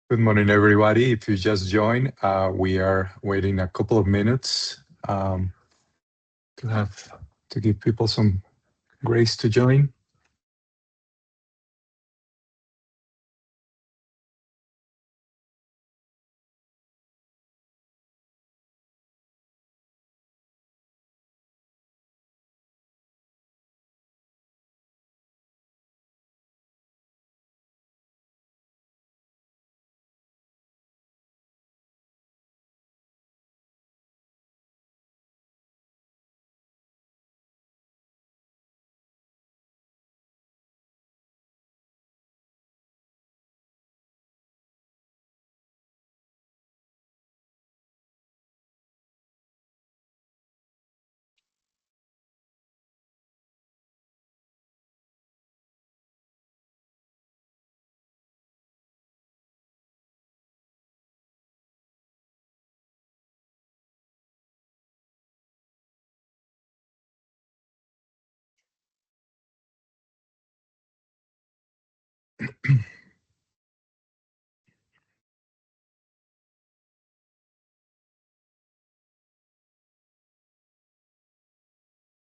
Good morning, everybody. If you just joined, we are waiting a couple of minutes to give people some grace to join.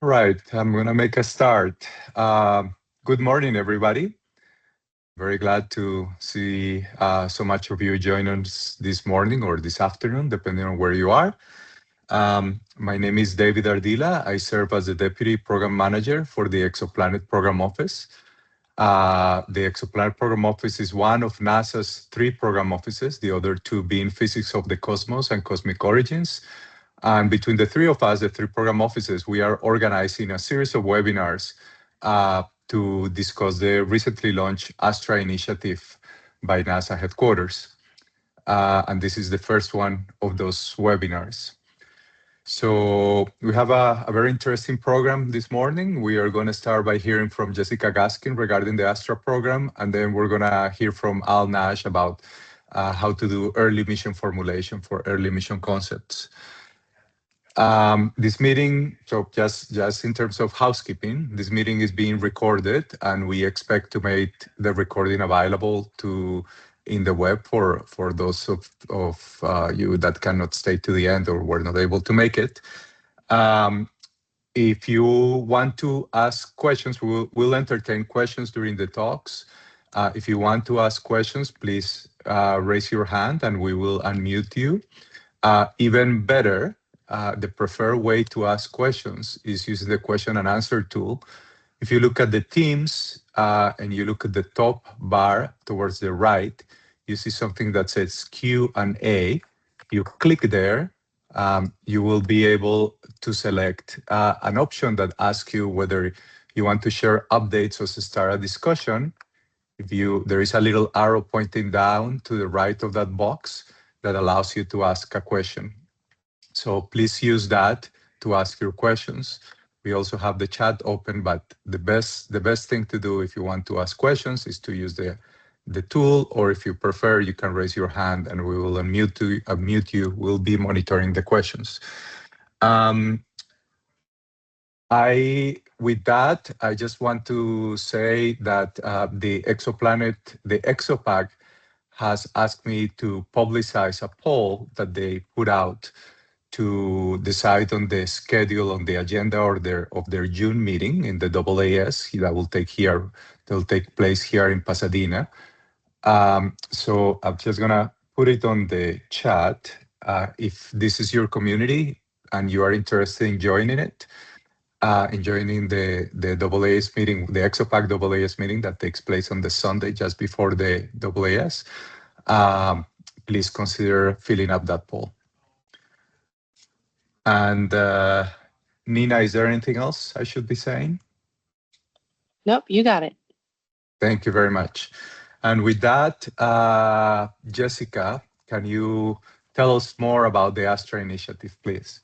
Right, I'm going to make a start. Good morning, everybody. Very glad to see so much of you join us this morning or this afternoon, depending on where you are. My name is David Ardila. I serve as the Deputy Program Manager for the Exoplanet Program Office. The Exoplanet Program Office is one of NASA's 3 program offices, the other 2 being Physics of the Cosmos and Cosmic Origins. And between the 3 of us, the 3 program offices, we are organizing a series of webinars to discuss the recently launched ASTRA initiative by NASA headquarters. And this is the first one of those webinars. So we have a very interesting program this morning. We are going to start by hearing from Jessica Gaskin regarding the ASTRA program, and then we're going to hear from Al Nash about how to do early mission formulation for early mission concepts. This meeting, so just in terms of housekeeping, this meeting is being recorded, and we expect to make the recording available in the web for those of you that cannot stay to the end or were not able to make it. If you want to ask questions, we'll entertain questions during the talks. If you want to ask questions, please raise your hand and we will unmute you. Even better, the preferred way to ask questions is using the question and answer tool. If you look at the Teams and you look at the top bar towards the right, you see something that says Q&A. You click there, you will be able to select an option that asks you whether you want to share updates or to start a discussion. There is a little arrow pointing down to the right of that box that allows you to ask a question. So please use that to ask your questions. We also have the chat open, but the best thing to do if you want to ask questions is to use the tool, or if you prefer, you can raise your hand and we will unmute you. We'll be monitoring the questions. With that, I just want to say that the ExoPack has asked me to publicize a poll that they put out to decide on the schedule, on the agenda of their June meeting in the AAS that will take place here in Pasadena. So I'm just gonna put it on the chat. If this is your community and you are interested in joining it, in joining the AAS meeting, the ExoPack AAS meeting that takes place on the Sunday just before the AAS, please consider filling up that poll. And Nina, is there anything else I should be saying? Nope, you got it. Thank you very much. And with that, Jessica, can you tell us more about the ASTRA initiative, please?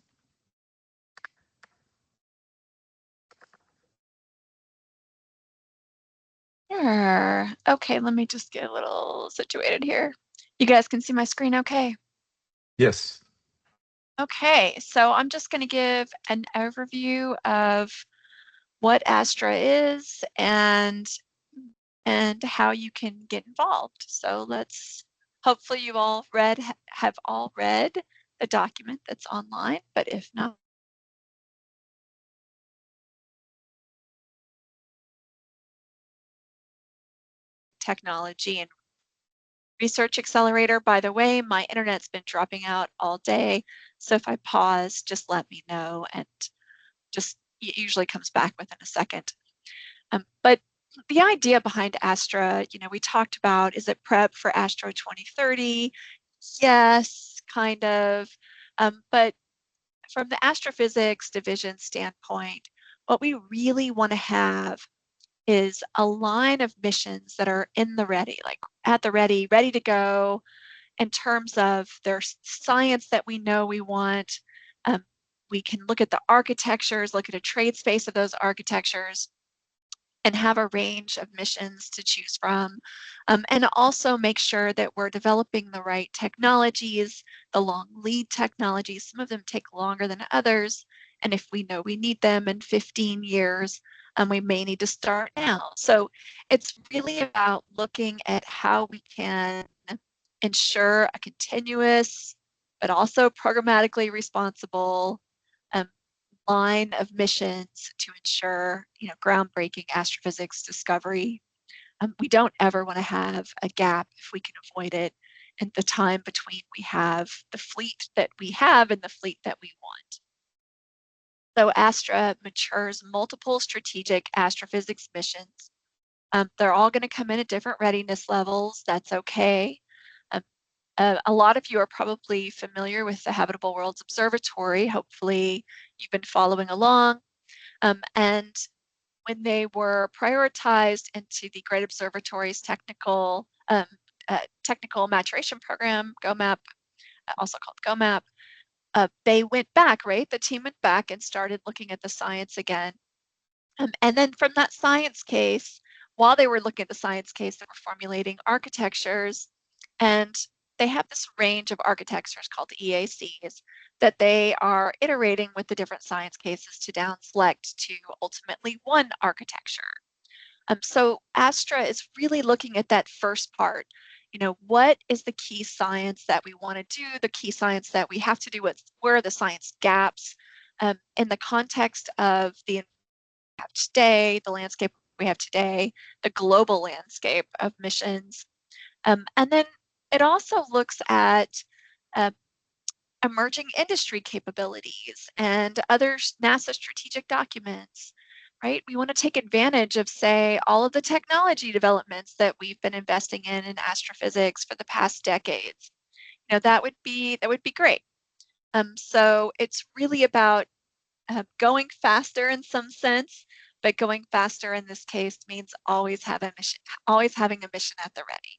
Sure. Okay, let me just get a little situated here. You guys can see my screen okay? Yes. Okay, so I'm just going to give an overview of what ASTRA is and how you can get involved. So let's Hopefully you all have all read the document that's online, but if not, technology and research accelerator. By the way, my internet's been dropping out all day, so if I pause, just let me know, and it usually comes back within a second. But the idea behind ASTRA, we talked about, is it prep for ASTRA 2030? Yes, kind of. But from the astrophysics division standpoint, what we really want to have is a line of missions that are in the ready, like at the ready, ready to go in terms of their science that we know we want. We can look at the architectures, look at a trade space of those architectures, and have a range of missions to choose from, and also make sure that we're developing the right technologies, the long lead technologies. Some of them take longer than others, and if we know we need them in 15 years, we may need to start now. So it's really about looking at how we can ensure a continuous, but also programmatically responsible line of missions to ensure, groundbreaking astrophysics discovery. We don't ever want to have a gap if we can avoid it in the time between we have the fleet that we have and the fleet that we want. So ASTRA matures multiple strategic astrophysics missions. They're all going to come in at different readiness levels. That's okay. A lot of you are probably familiar with the Habitable Worlds Observatory. Hopefully you've been following along. And when they were prioritized into the Great Observatory's technical maturation program, GOMAP, also called GOMAP, they went back, right? The team went back and started looking at the science again. And then from that science case, while they were looking at the science case, they were formulating architectures, and they have this range of architectures called EACs that they are iterating with the different science cases to down select to ultimately one architecture. So ASTRA is really looking at that first part. What is the key science that we want to do, the key science that we have to do, where are the science gaps in the context of the have today, the landscape we have today, the global landscape of missions. And then it also looks at emerging industry capabilities and other NASA strategic documents, right? We want to take advantage of, say, all of the technology developments that we've been investing in astrophysics for the past decades. That would be great. So it's really about going faster in some sense, but going faster in this case means always having a mission at the ready.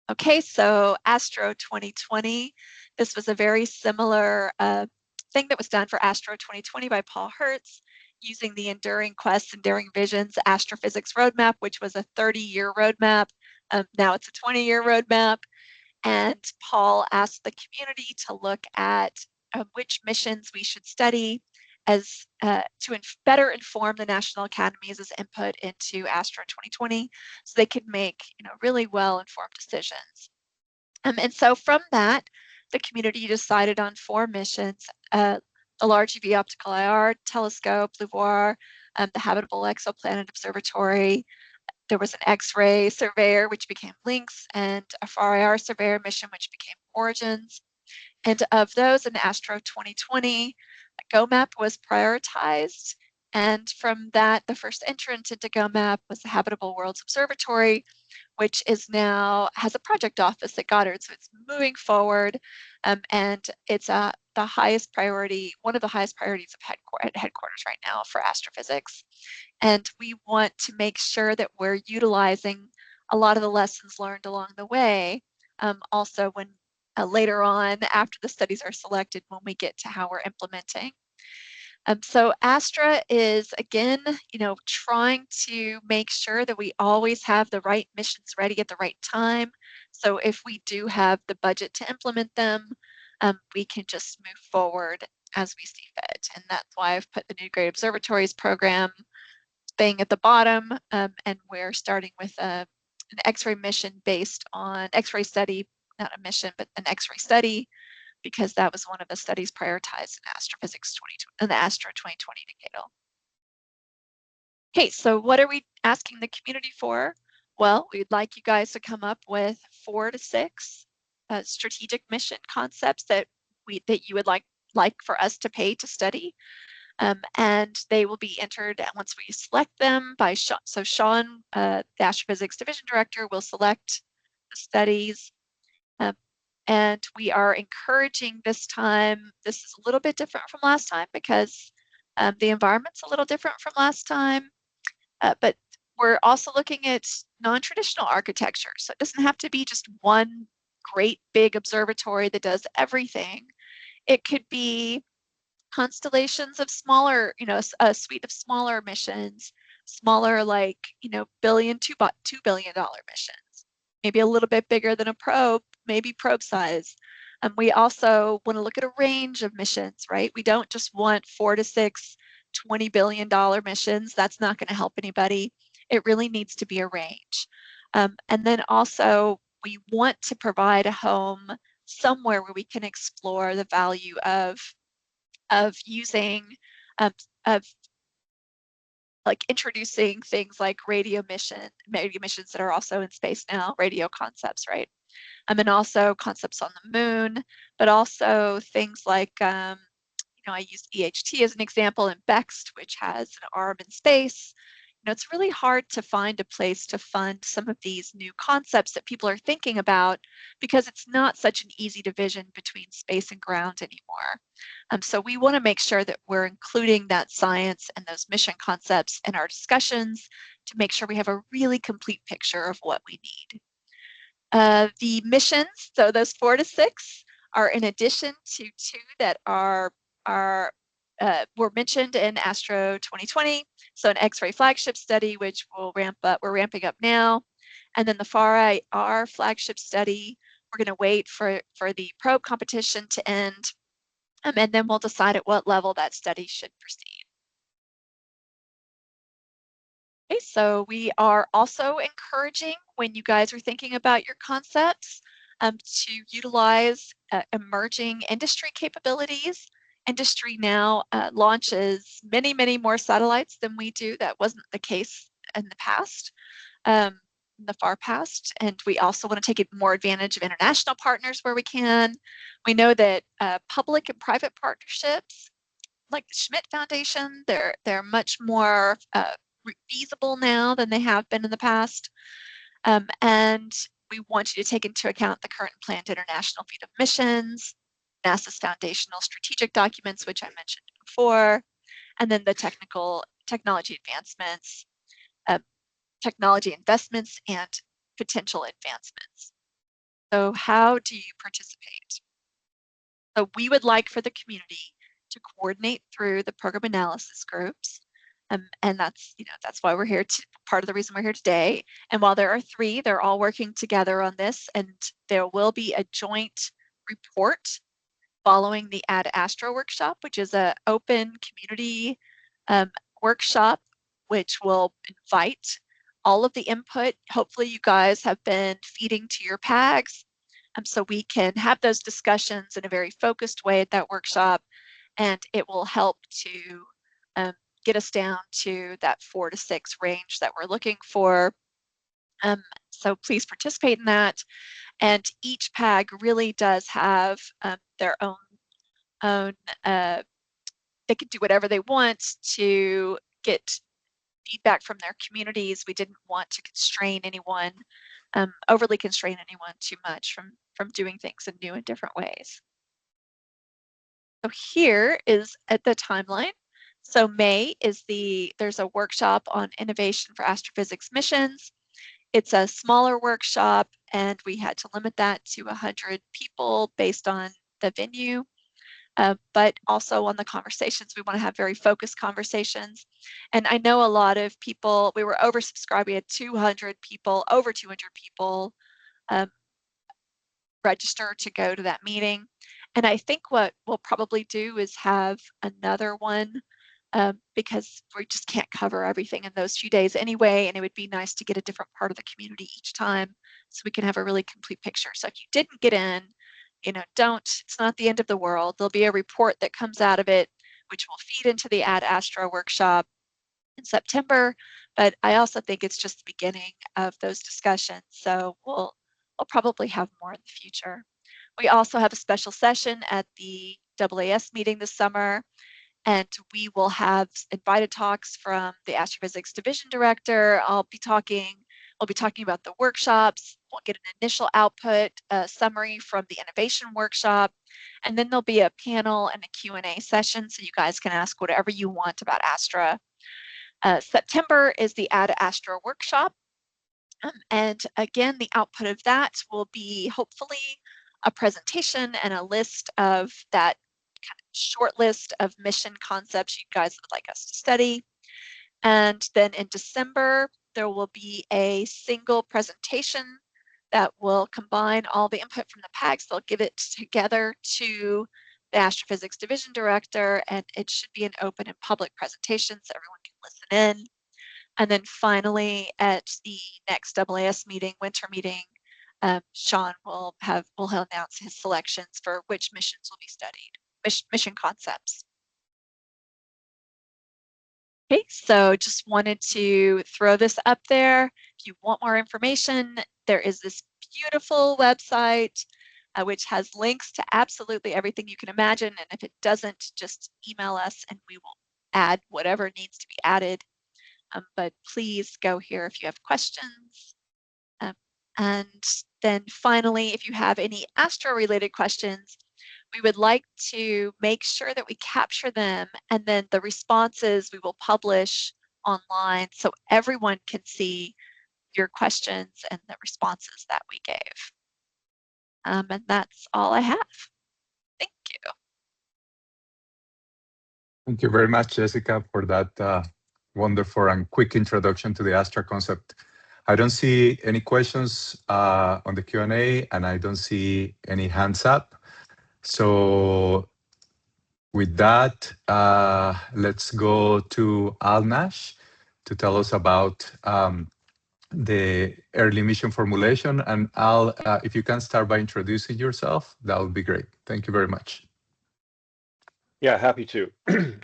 Okay, so ASTRO 2020, this was a very similar thing that was done for ASTRO 2020 by Paul Hertz, using the Enduring Quests, Enduring Visions Astrophysics Roadmap, which was a 30-year roadmap. Now it's a 20-year roadmap. And Paul asked the community to look at which missions we should study as to better inform the National Academies' input into ASTRA 2020, so they could make really well-informed decisions. And so from that, the community decided on 4 missions: the Large UV Optical IR Telescope, LUVOIR, the Habitable Exoplanet Observatory. There was an X-ray surveyor, which became LYNX, and a FAR-IR surveyor mission, which became Origins. And of those, in ASTRO 2020, GOMAP was prioritized. And from that, the first entrant into GOMAP was the Habitable Worlds Observatory, which is now has a project office at Goddard. So it's moving forward, and it's the highest priority, one of the highest priorities of headquarters right now for astrophysics. And we want to make sure that we're utilizing a lot of the lessons learned along the way. Also, when later on, after the studies are selected, when we get to how we're implementing. So ASTRA is, again, trying to make sure that we always have the right missions ready at the right time. So if we do have the budget to implement them, we can just move forward as we see fit. And that's why I've put the new Great Observatories program thing at the bottom, and we're starting with an X-ray mission based on X-ray study, not a mission, but an X-ray study, because that was one of the studies prioritized in Astrophysics 2020, in the ASTRA 2020 decadal. Okay, so what are we asking the community for? Well, we'd like you guys to come up with 4 to 6 strategic mission concepts that you would like for us to pay to study. And they will be entered once we select them by Sean. So Sean, the Astrophysics Division Director, will select the studies. And we are encouraging this time, this is a little bit different from last time because the environment's a little different from last time, but we're also looking at non-traditional architecture. So it doesn't have to be just one great big observatory that does everything. It could be constellations of smaller, a suite of smaller missions, smaller like, $2 billion missions, maybe a little bit bigger than a probe, maybe probe size. We also want to look at a range of missions, right? We don't just want 4 to 6 $20 billion missions. That's not going to help anybody. It really needs to be a range. And then also we want to provide a home somewhere where we can explore the value of using, of like introducing things like radio missions that are also in space now, radio concepts, right? And also concepts on the moon, but also things like, I used EHT as an example, and BEXT, which has an arm in space. It's really hard to find a place to fund some of these new concepts that people are thinking about because it's not such an easy division between space and ground anymore. So we want to make sure that we're including that science and those mission concepts in our discussions to make sure we have a really complete picture of what we need. The missions, so those 4 to 6, are in addition to 2 that were mentioned in ASTRO 2020. So an X-ray flagship study, which we're ramping up now. And then the FAR-IR flagship study, we're going to wait for the probe competition to end. And then we'll decide at what level that study should proceed. Okay, so we are also encouraging, when you guys are thinking about your concepts, to utilize emerging industry capabilities. Industry now launches many, many more satellites than we do. That wasn't the case in the past, in the far past. And we also want to take more advantage of international partners where we can. We know that public and private partnerships, like the Schmidt Foundation, they're much more feasible now than they have been in the past. And we want you to take into account the current planned international fleet of missions, NASA's foundational strategic documents, which I mentioned before, and then the technology advancements, technology investments, and potential advancements. So how do you participate? So we would like for the community to coordinate through the program analysis groups. And that's why we're here, part of the reason we're here today. And while there are 3, they're all working together on this, and there will be a joint report following the ASTRA workshop, which is an open community workshop, which will invite all of the input. Hopefully you guys have been feeding to your PAGs, so we can have those discussions in a very focused way at that workshop, and it will help to get us down to that 4 to 6 range that we're looking for. So please participate in that. And each PAG really does have their own, they can do whatever they want to get feedback from their communities. We didn't want to constrain anyone, overly constrain anyone too much from doing things in new and different ways. So here is at the timeline. So May is there's a workshop on innovation for astrophysics missions. It's a smaller workshop, and we had to limit that to 100 people based on the venue, but also on the conversations. We want to have very focused conversations. And I know a lot of people, we were oversubscribed. We had 200 people, over 200 people register to go to that meeting. And I think what we'll probably do is have another one because we just can't cover everything in those few days anyway, and it would be nice to get a different part of the community each time so we can have a really complete picture. So if you didn't get in, it's not the end of the world. There'll be a report that comes out of it, which will feed into the ASTRA workshop in September, but I also think it's just the beginning of those discussions. So we'll probably have more in the future. We also have a special session at the AAS meeting this summer, and we will have invited talks from the Astrophysics Division Director. I'll be talking about the workshops. We'll get an initial output, a summary from the innovation workshop, and then there'll be a panel and a Q&A session so you guys can ask whatever you want about ASTRA. September is the ASTRA workshop. And again, the output of that will be hopefully a presentation and a list of that kind of short list of mission concepts you guys would like us to study. And then in December, there will be a single presentation that will combine all the input from the PAGs. They'll give it together to the Astrophysics Division Director, and it should be an open and public presentation so everyone can listen in. And then finally, at the next AAS meeting, winter meeting, Sean will announce his selections for which missions will be studied, mission concepts. Okay, so just wanted to throw this up there. If you want more information, there is this beautiful website which has links to absolutely everything you can imagine. And if it doesn't, just email us and we will add whatever needs to be added. But please go here if you have questions. And then finally, if you have any ASTRA-related questions, we would like to make sure that we capture them, and then the responses we will publish online so everyone can see your questions and the responses that we gave. And that's all I have. Thank you. Thank you very much, Jessica, for that wonderful and quick introduction to the ASTRA concept. I don't see any questions on the Q&A, and I don't see any hands up. So with that, let's go to Al Nash to tell us about the early mission formulation. And Al, if you can start by introducing yourself, that would be great. Thank you very much. Yeah, happy to.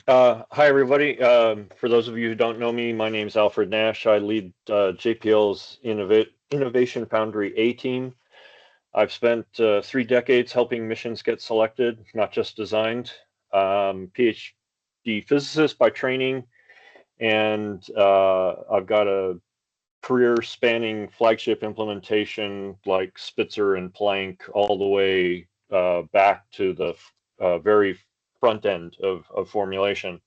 Hi, everybody. For those of you who don't know me, my name is Alfred Nash. I lead JPL's Innovation Foundry A team. I've spent 3 decades helping missions get selected, not just designed. PhD physicist by training, and I've got a career spanning flagship implementation like Spitzer and Planck all the way back to the very front end of formulation.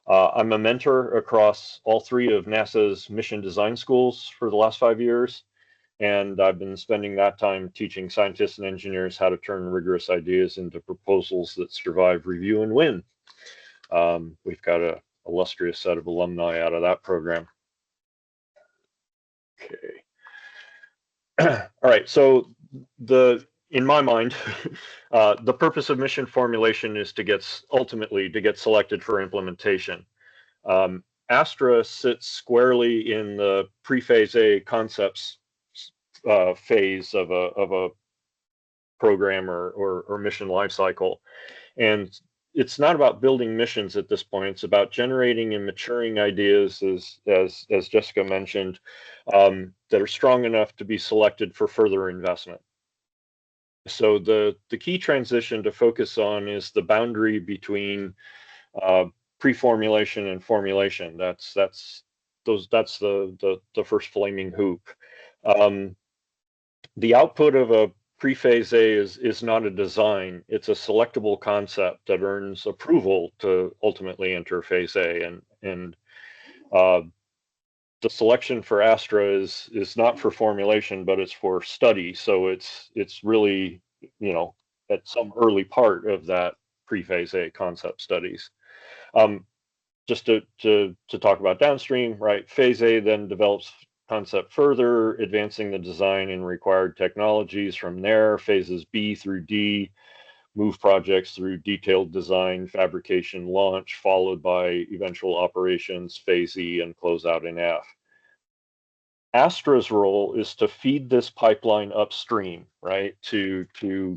I'm a mentor across all 3 of NASA's mission design schools for the last 5 years, and I've been spending that time teaching scientists and engineers how to turn rigorous ideas into proposals that survive review and win. We've got an illustrious set of alumni out of that program. Okay. All right, so in my mind, the purpose of mission formulation is ultimately to get selected for implementation. ASTRA sits squarely in the pre-phase A concepts phase of a program or mission lifecycle, and it's not about building missions at this point. It's about generating and maturing ideas, as Jessica mentioned, that are strong enough to be selected for further investment. So the key transition to focus on is the boundary between pre-formulation and formulation. That's the first flaming hoop. The output of a pre-phase A is not a design. It's a selectable concept that earns approval to ultimately enter phase A. And the selection for ASTRA is not for formulation, but it's for study. So it's really, at some early part of that pre-phase A concept studies. Just to talk about downstream, right? Phase A then develops concept further, advancing the design and required technologies. From there, phases B through D move projects through detailed design, fabrication, launch, followed by eventual operations, phase E, and closeout in F. ASTRA's role is to feed this pipeline upstream, right? To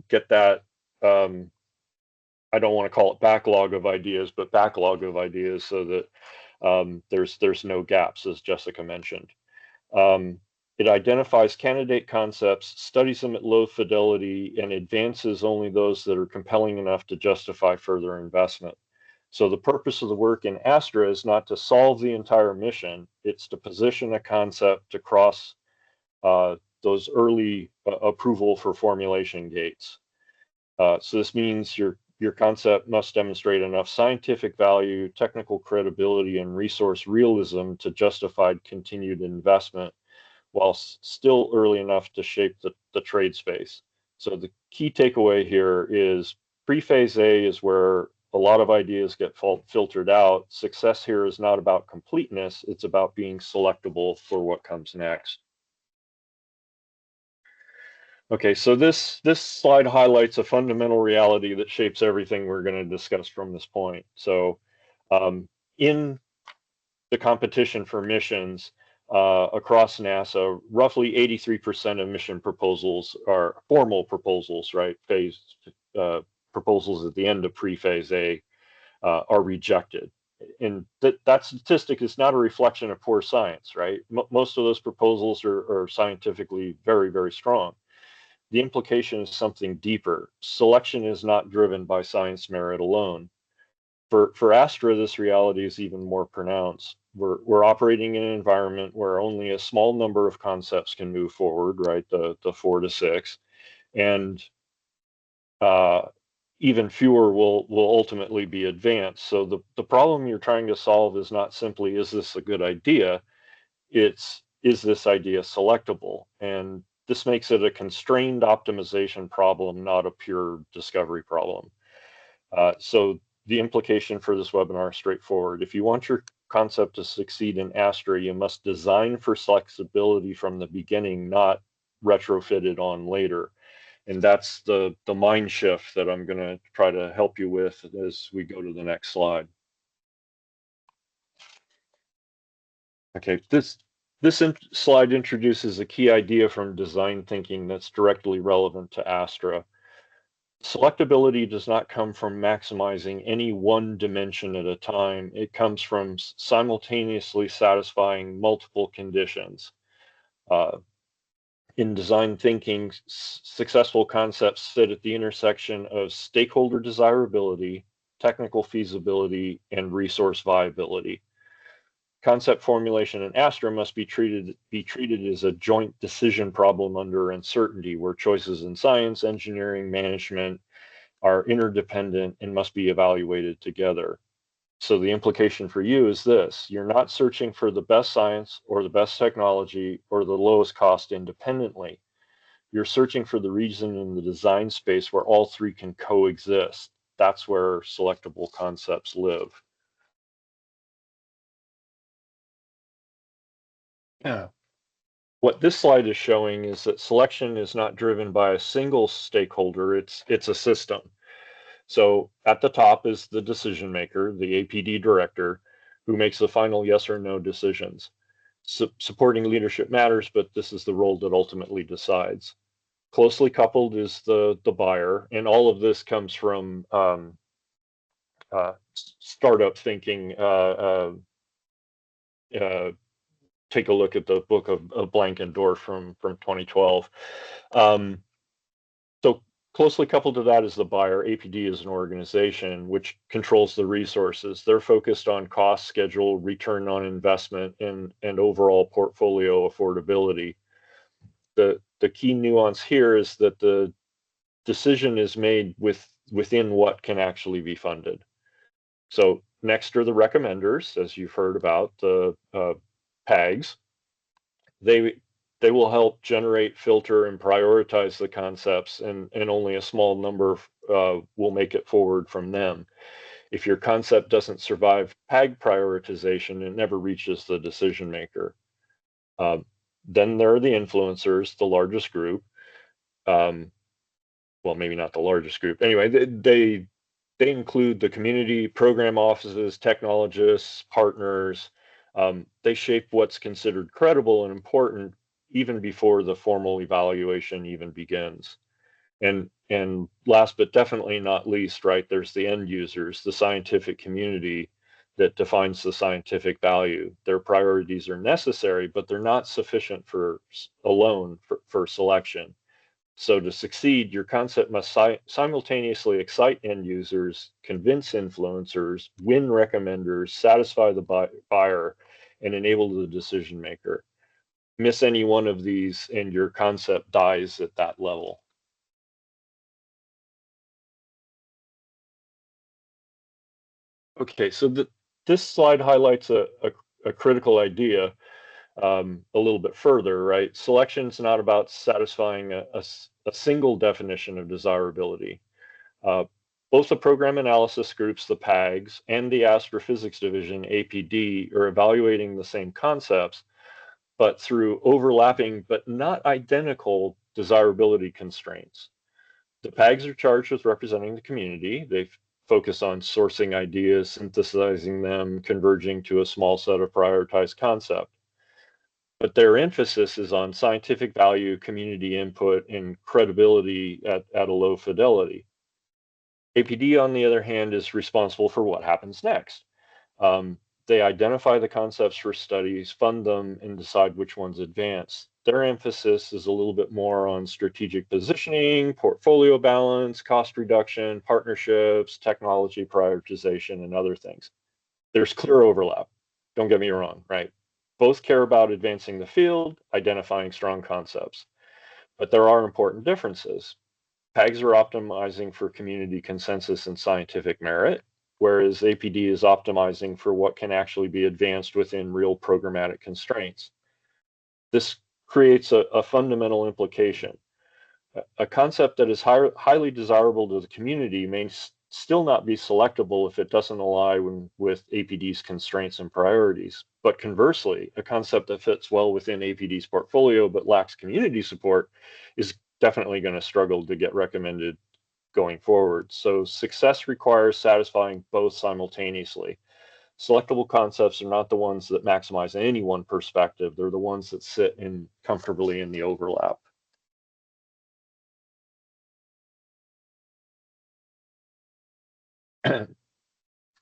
get that, I don't want to call it backlog of ideas, but backlog of ideas so that there's no gaps, as Jessica mentioned. It identifies candidate concepts, studies them at low fidelity, and advances only those that are compelling enough to justify further investment. So the purpose of the work in ASTRA is not to solve the entire mission, it's to position a concept to cross those early approval for formulation gates. So this means your concept must demonstrate enough scientific value, technical credibility, and resource realism to justify continued investment, while still early enough to shape the trade space. So the key takeaway here is pre-phase A is where a lot of ideas get filtered out. Success here is not about completeness, it's about being selectable for what comes next. Okay, so this slide highlights a fundamental reality that shapes everything we're going to discuss from this point. So in the competition for missions across NASA, roughly 83% of mission proposals are formal proposals, right? Phase proposals at the end of pre-phase A are rejected. And that statistic is not a reflection of poor science, right? Most of those proposals are scientifically very, very strong. The implication is something deeper. Selection is not driven by science merit alone. For ASTRA, this reality is even more pronounced. We're operating in an environment where only a small number of concepts can move forward, right? The 4 to 6, and even fewer will ultimately be advanced. So the problem you're trying to solve is not simply, is this a good idea? It's, is this idea selectable? And this makes it a constrained optimization problem, not a pure discovery problem. So the implication for this webinar is straightforward. If you want your concept to succeed in ASTRA, you must design for flexibility from the beginning, not retrofit it on later. And that's the mind shift that I'm going to try to help you with as we go to the next slide. Okay, this slide introduces a key idea from design thinking that's directly relevant to ASTRA. Selectability does not come from maximizing any one dimension at a time. It comes from simultaneously satisfying multiple conditions. In design thinking, successful concepts sit at the intersection of stakeholder desirability, technical feasibility, and resource viability. Concept formulation in ASTRA must be treated as a joint decision problem under uncertainty, where choices in science, engineering, management are interdependent and must be evaluated together. So the implication for you is this: you're not searching for the best science or the best technology or the lowest cost independently. You're searching for the region in the design space where all three can coexist. That's where selectable concepts live. Yeah. What this slide is showing is that selection is not driven by a single stakeholder, it's a system. So at the top is the decision maker, the APD director, who makes the final yes or no decisions. Supporting leadership matters, but this is the role that ultimately decides. Closely coupled is the buyer, and all of this comes from startup thinking. Take a look at the book of Blank and Dorff from 2012. So closely coupled to that is the buyer. APD is an organization which controls the resources. They're focused on cost, schedule, return on investment, and overall portfolio affordability. The key nuance here is that the decision is made within what can actually be funded. So next are the recommenders, as you've heard about, the PAGs. They will help generate, filter, and prioritize the concepts, and only a small number will make it forward from them. If your concept doesn't survive PAG prioritization, it never reaches the decision maker. Then there are the influencers, the largest group. well, maybe not the largest group. Anyway, they include the community, program offices, technologists, partners. They shape what's considered credible and important even before the formal evaluation even begins. And last but definitely not least, right, there's the end users, the scientific community that defines the scientific value. Their priorities are necessary, but they're not sufficient for selection. So to succeed, your concept must simultaneously excite end users, convince influencers, win recommenders, satisfy the buyer, and enable the decision maker. Miss any one of these and your concept dies at that level. Okay, so this slide highlights a critical idea a little bit further, right? Selection is not about satisfying a single definition of desirability. Both the program analysis groups, the PAGs, and the astrophysics division, APD, are evaluating the same concepts, but through overlapping but not identical desirability constraints. The PAGs are charged with representing the community. They focus on sourcing ideas, synthesizing them, converging to a small set of prioritized concepts. But their emphasis is on scientific value, community input, and credibility at a low fidelity. APD, on the other hand, is responsible for what happens next. They identify the concepts for studies, fund them, and decide which ones advance. Their emphasis is a little bit more on strategic positioning, portfolio balance, cost reduction, partnerships, technology prioritization, and other things. There's clear overlap. Don't get me wrong, right? Both care about advancing the field, identifying strong concepts, but there are important differences. PAGs are optimizing for community consensus and scientific merit, whereas APD is optimizing for what can actually be advanced within real programmatic constraints. This creates a fundamental implication. A concept that is highly desirable to the community may still not be selectable if it doesn't align with APD's constraints and priorities. But conversely, a concept that fits well within APD's portfolio but lacks community support is definitely going to struggle to get recommended going forward. So success requires satisfying both simultaneously. Selectable concepts are not the ones that maximize any one perspective. They're the ones that sit comfortably in the overlap.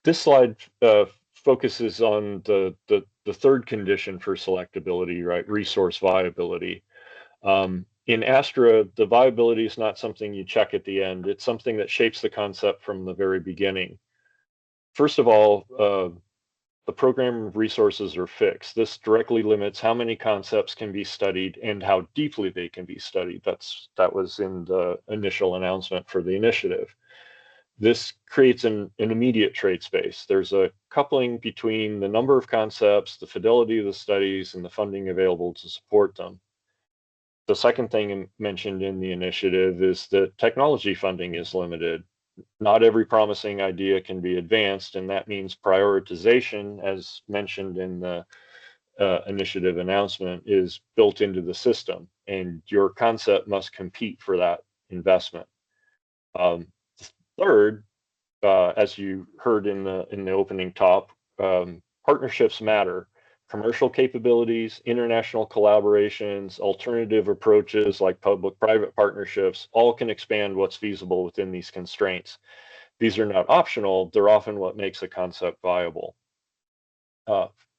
This slide focuses on the third condition for selectability, right? Resource viability. In ASTRA, the viability is not something you check at the end. It's something that shapes the concept from the very beginning. First of all, the program resources are fixed. This directly limits how many concepts can be studied and how deeply they can be studied. That was in the initial announcement for the initiative. This creates an immediate trade space. There's a coupling between the number of concepts, the fidelity of the studies, and the funding available to support them. The second thing mentioned in the initiative is that technology funding is limited. Not every promising idea can be advanced, and that means prioritization, as mentioned in the initiative announcement, is built into the system, and your concept must compete for that investment. Third, as you heard in the opening talk, partnerships matter. Commercial capabilities, international collaborations, alternative approaches like public-private partnerships, all can expand what's feasible within these constraints. These are not optional, they're often what makes a concept viable.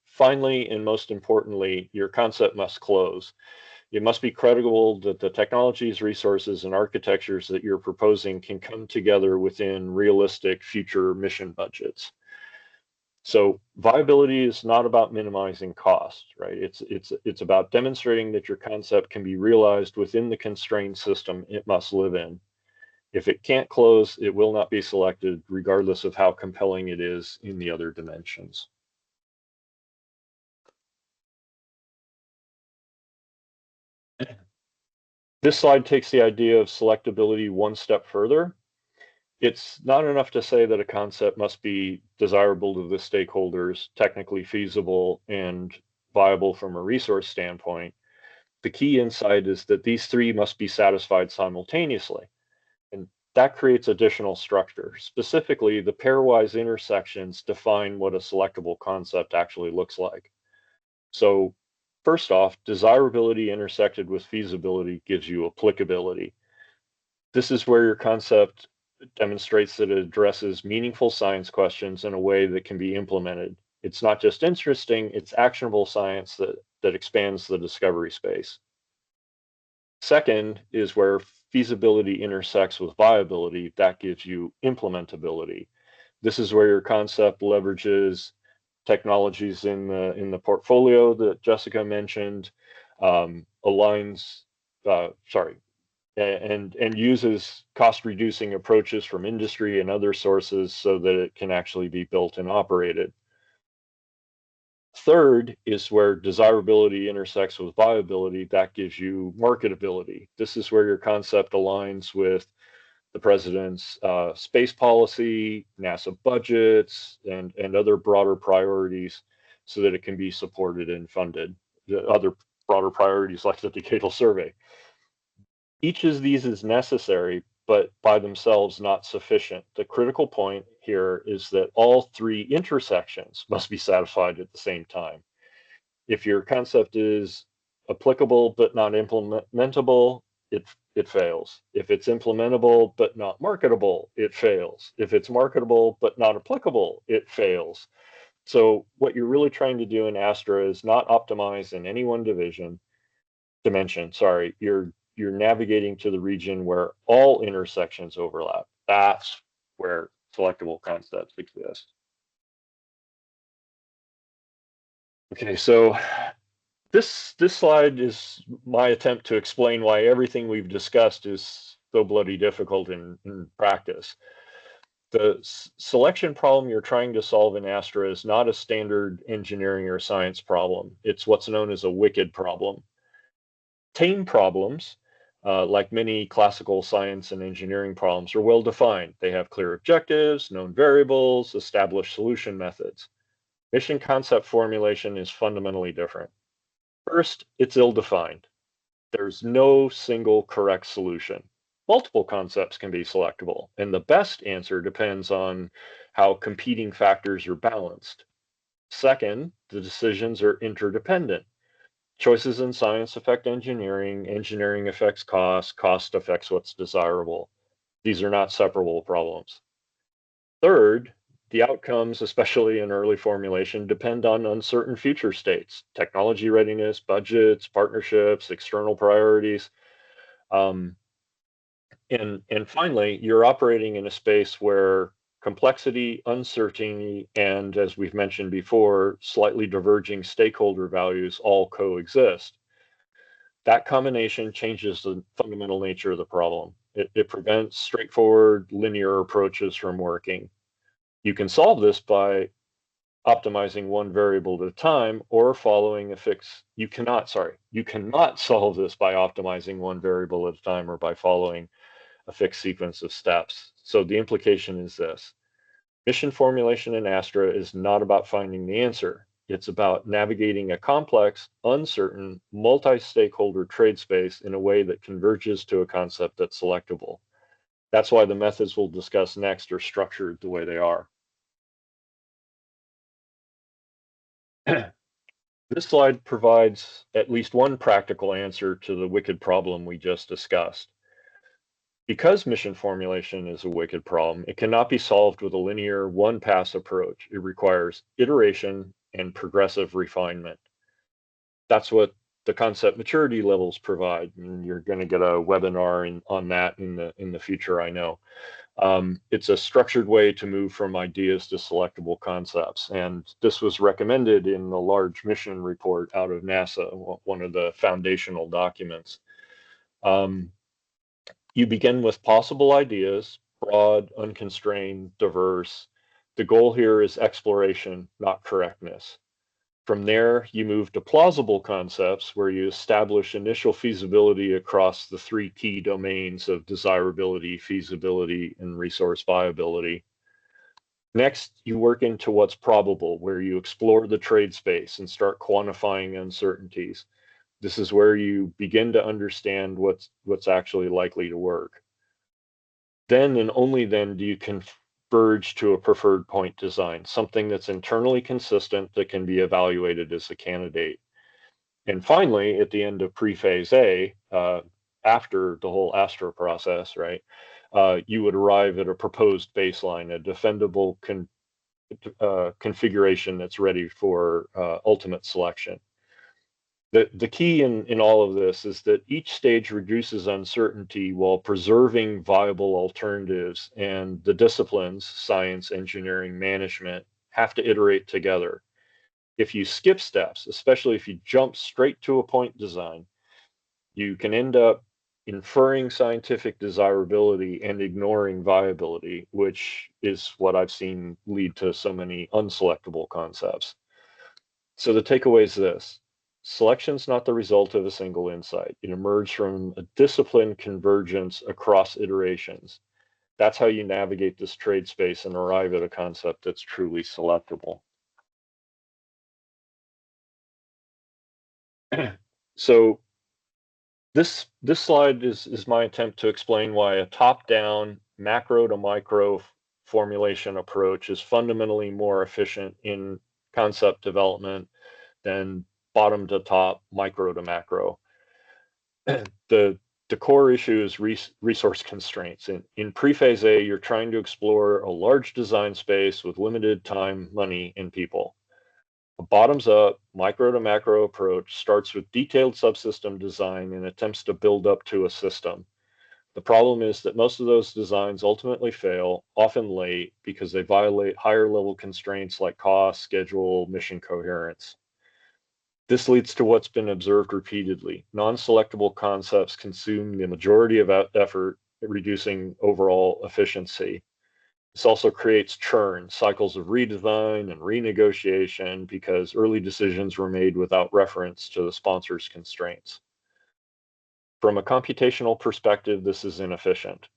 Finally, and most importantly, your concept must close. It must be credible that the technologies, resources, and architectures that you're proposing can come together within realistic future mission budgets. So viability is not about minimizing costs, right? It's about demonstrating that your concept can be realized within the constrained system it must live in. If it can't close, it will not be selected, regardless of how compelling it is in the other dimensions. This slide takes the idea of selectability one step further. It's not enough to say that a concept must be desirable to the stakeholders, technically feasible, and viable from a resource standpoint. The key insight is that these three must be satisfied simultaneously. That creates additional structure. Specifically, the pairwise intersections define what a selectable concept actually looks like. So first off, desirability intersected with feasibility gives you applicability. This is where your concept demonstrates that it addresses meaningful science questions in a way that can be implemented. It's not just interesting, it's actionable science that expands the discovery space. Second is where feasibility intersects with viability. That gives you implementability. This is where your concept leverages technologies in the portfolio that Jessica mentioned, aligns, and uses cost-reducing approaches from industry and other sources so that it can actually be built and operated. Third is where desirability intersects with viability. That gives you marketability. This is where your concept aligns with the president's space policy, NASA budgets, and other broader priorities so that it can be supported and funded. The other broader priorities like the decadal survey. Each of these is necessary, but by themselves not sufficient. The critical point here is that all three intersections must be satisfied at the same time. If your concept is applicable but not implementable, it fails. If it's implementable but not marketable, it fails. If it's marketable but not applicable, it fails. So what you're really trying to do in ASTRA is not optimize in any one dimension. You're navigating to the region where all intersections overlap. That's where selectable concepts exist. Okay, so this slide is my attempt to explain why everything we've discussed is so bloody difficult in practice. The selection problem you're trying to solve in ASTRA is not a standard engineering or science problem. It's what's known as a wicked problem. Tame problems, like many classical science and engineering problems, are well defined. They have clear objectives, known variables, established solution methods. Mission concept formulation is fundamentally different. First, it's ill-defined. There's no single correct solution. Multiple concepts can be selectable, and the best answer depends on how competing factors are balanced. Second, the decisions are interdependent. Choices in science affect engineering, engineering affects cost, cost affects what's desirable. These are not separable problems. Third, the outcomes, especially in early formulation, depend on uncertain future states, technology readiness, budgets, partnerships, external priorities. And finally, you're operating in a space where complexity, uncertainty, and as we've mentioned before, slightly diverging stakeholder values all coexist. That combination changes the fundamental nature of the problem. It prevents straightforward linear approaches from working. You can solve this by optimizing one variable at a time or following a fixed, you cannot solve this by optimizing one variable at a time or by following a fixed sequence of steps. So the implication is this: mission formulation in ASTRA is not about finding the answer. It's about navigating a complex, uncertain, multi-stakeholder trade space in a way that converges to a concept that's selectable. That's why the methods we'll discuss next are structured the way they are. This slide provides at least one practical answer to the wicked problem we just discussed. Because mission formulation is a wicked problem, it cannot be solved with a linear one-pass approach. It requires iteration and progressive refinement. That's what the concept maturity levels provide, and you're going to get a webinar on that in the future, I know. It's a structured way to move from ideas to selectable concepts, and this was recommended in the large mission report out of NASA, one of the foundational documents. You begin with possible ideas, broad, unconstrained, diverse. The goal here is exploration, not correctness. From there, you move to plausible concepts where you establish initial feasibility across the three key domains of desirability, feasibility, and resource viability. Next, you work into what's probable, where you explore the trade space and start quantifying uncertainties. This is where you begin to understand what's actually likely to work. Then and only then do you converge to a preferred point design, something that's internally consistent that can be evaluated as a candidate. And finally, at the end of pre-phase A, after the whole ASTRA process, right, you would arrive at a proposed baseline, a defendable configuration that's ready for ultimate selection. The key in all of this is that each stage reduces uncertainty while preserving viable alternatives, and the disciplines, science, engineering, management, have to iterate together. If you skip steps, especially if you jump straight to a point design, you can end up inferring scientific desirability and ignoring viability, which is what I've seen lead to so many unselectable concepts. So the takeaway is this: selection is not the result of a single insight. It emerged from a disciplined convergence across iterations. That's how you navigate this trade space and arrive at a concept that's truly selectable. So this slide is my attempt to explain why a top-down, macro to micro formulation approach is fundamentally more efficient in concept development than bottom to top, micro to macro. The core issue is resource constraints. In pre-phase A, you're trying to explore a large design space with limited time, money, and people. A bottoms-up, micro to macro approach starts with detailed subsystem design and attempts to build up to a system. The problem is that most of those designs ultimately fail, often late, because they violate higher level constraints like cost, schedule, mission coherence. This leads to what's been observed repeatedly. Non-selectable concepts consume the majority of effort, reducing overall efficiency. This also creates churn, cycles of redesign and renegotiation, because early decisions were made without reference to the sponsor's constraints. From a computational perspective, this is inefficient.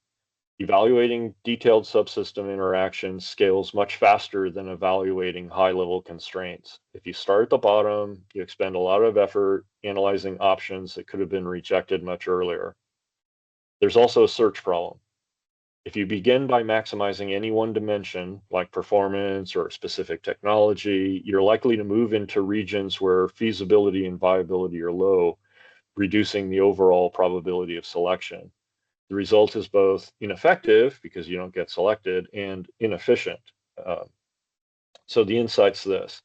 Evaluating detailed subsystem interactions scales much faster than evaluating high-level constraints. If you start at the bottom, you expend a lot of effort analyzing options that could have been rejected much earlier. There's also a search problem. If you begin by maximizing any one dimension, like performance or specific technology, you're likely to move into regions where feasibility and viability are low, reducing the overall probability of selection. The result is both ineffective, because you don't get selected, and inefficient. So the insight's this: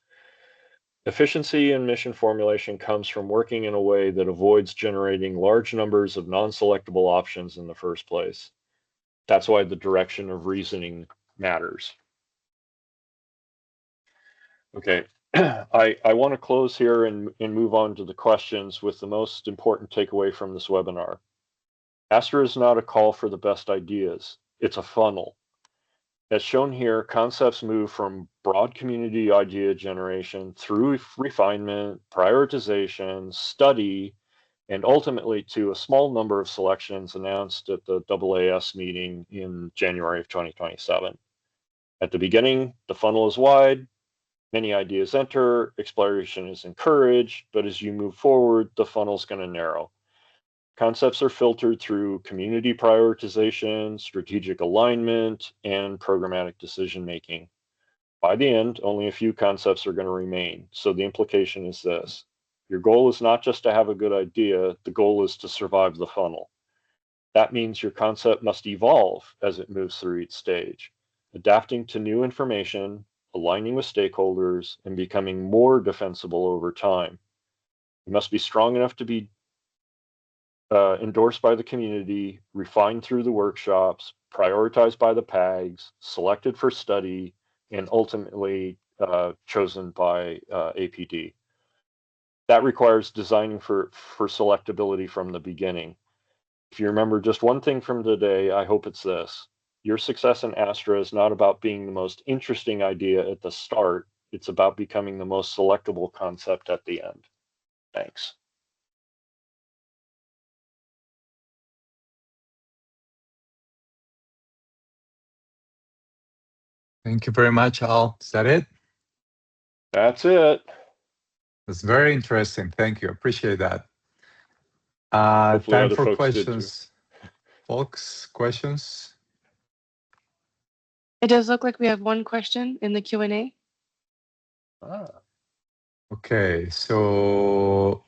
efficiency in mission formulation comes from working in a way that avoids generating large numbers of non-selectable options in the first place. That's why the direction of reasoning matters. Okay, I want to close here and move on to the questions with the most important takeaway from this webinar. ASTRA is not a call for the best ideas, it's a funnel. As shown here, concepts move from broad community idea generation through refinement, prioritization, study, and ultimately to a small number of selections announced at the AAS meeting in January of 2027. At the beginning, the funnel is wide, many ideas enter, exploration is encouraged, but as you move forward, the funnel's going to narrow. Concepts are filtered through community prioritization, strategic alignment, and programmatic decision-making. By the end, only a few concepts are going to remain. So the implication is this: your goal is not just to have a good idea, the goal is to survive the funnel. That means your concept must evolve as it moves through each stage, adapting to new information, aligning with stakeholders, and becoming more defensible over time. It must be strong enough to be endorsed by the community, refined through the workshops, prioritized by the PAGs, selected for study, and ultimately chosen by APD. That requires designing for selectability from the beginning. If you remember just one thing from today, I hope it's this: your success in ASTRA is not about being the most interesting idea at the start, it's about becoming the most selectable concept at the end. Thanks. Thank you very much, Al. Is that it? That's it. That's very interesting. Thank you. Appreciate that. Hopefully Time other for folks did too. questions. Folks, questions? It does look like we have one question in the Q&A. Okay, so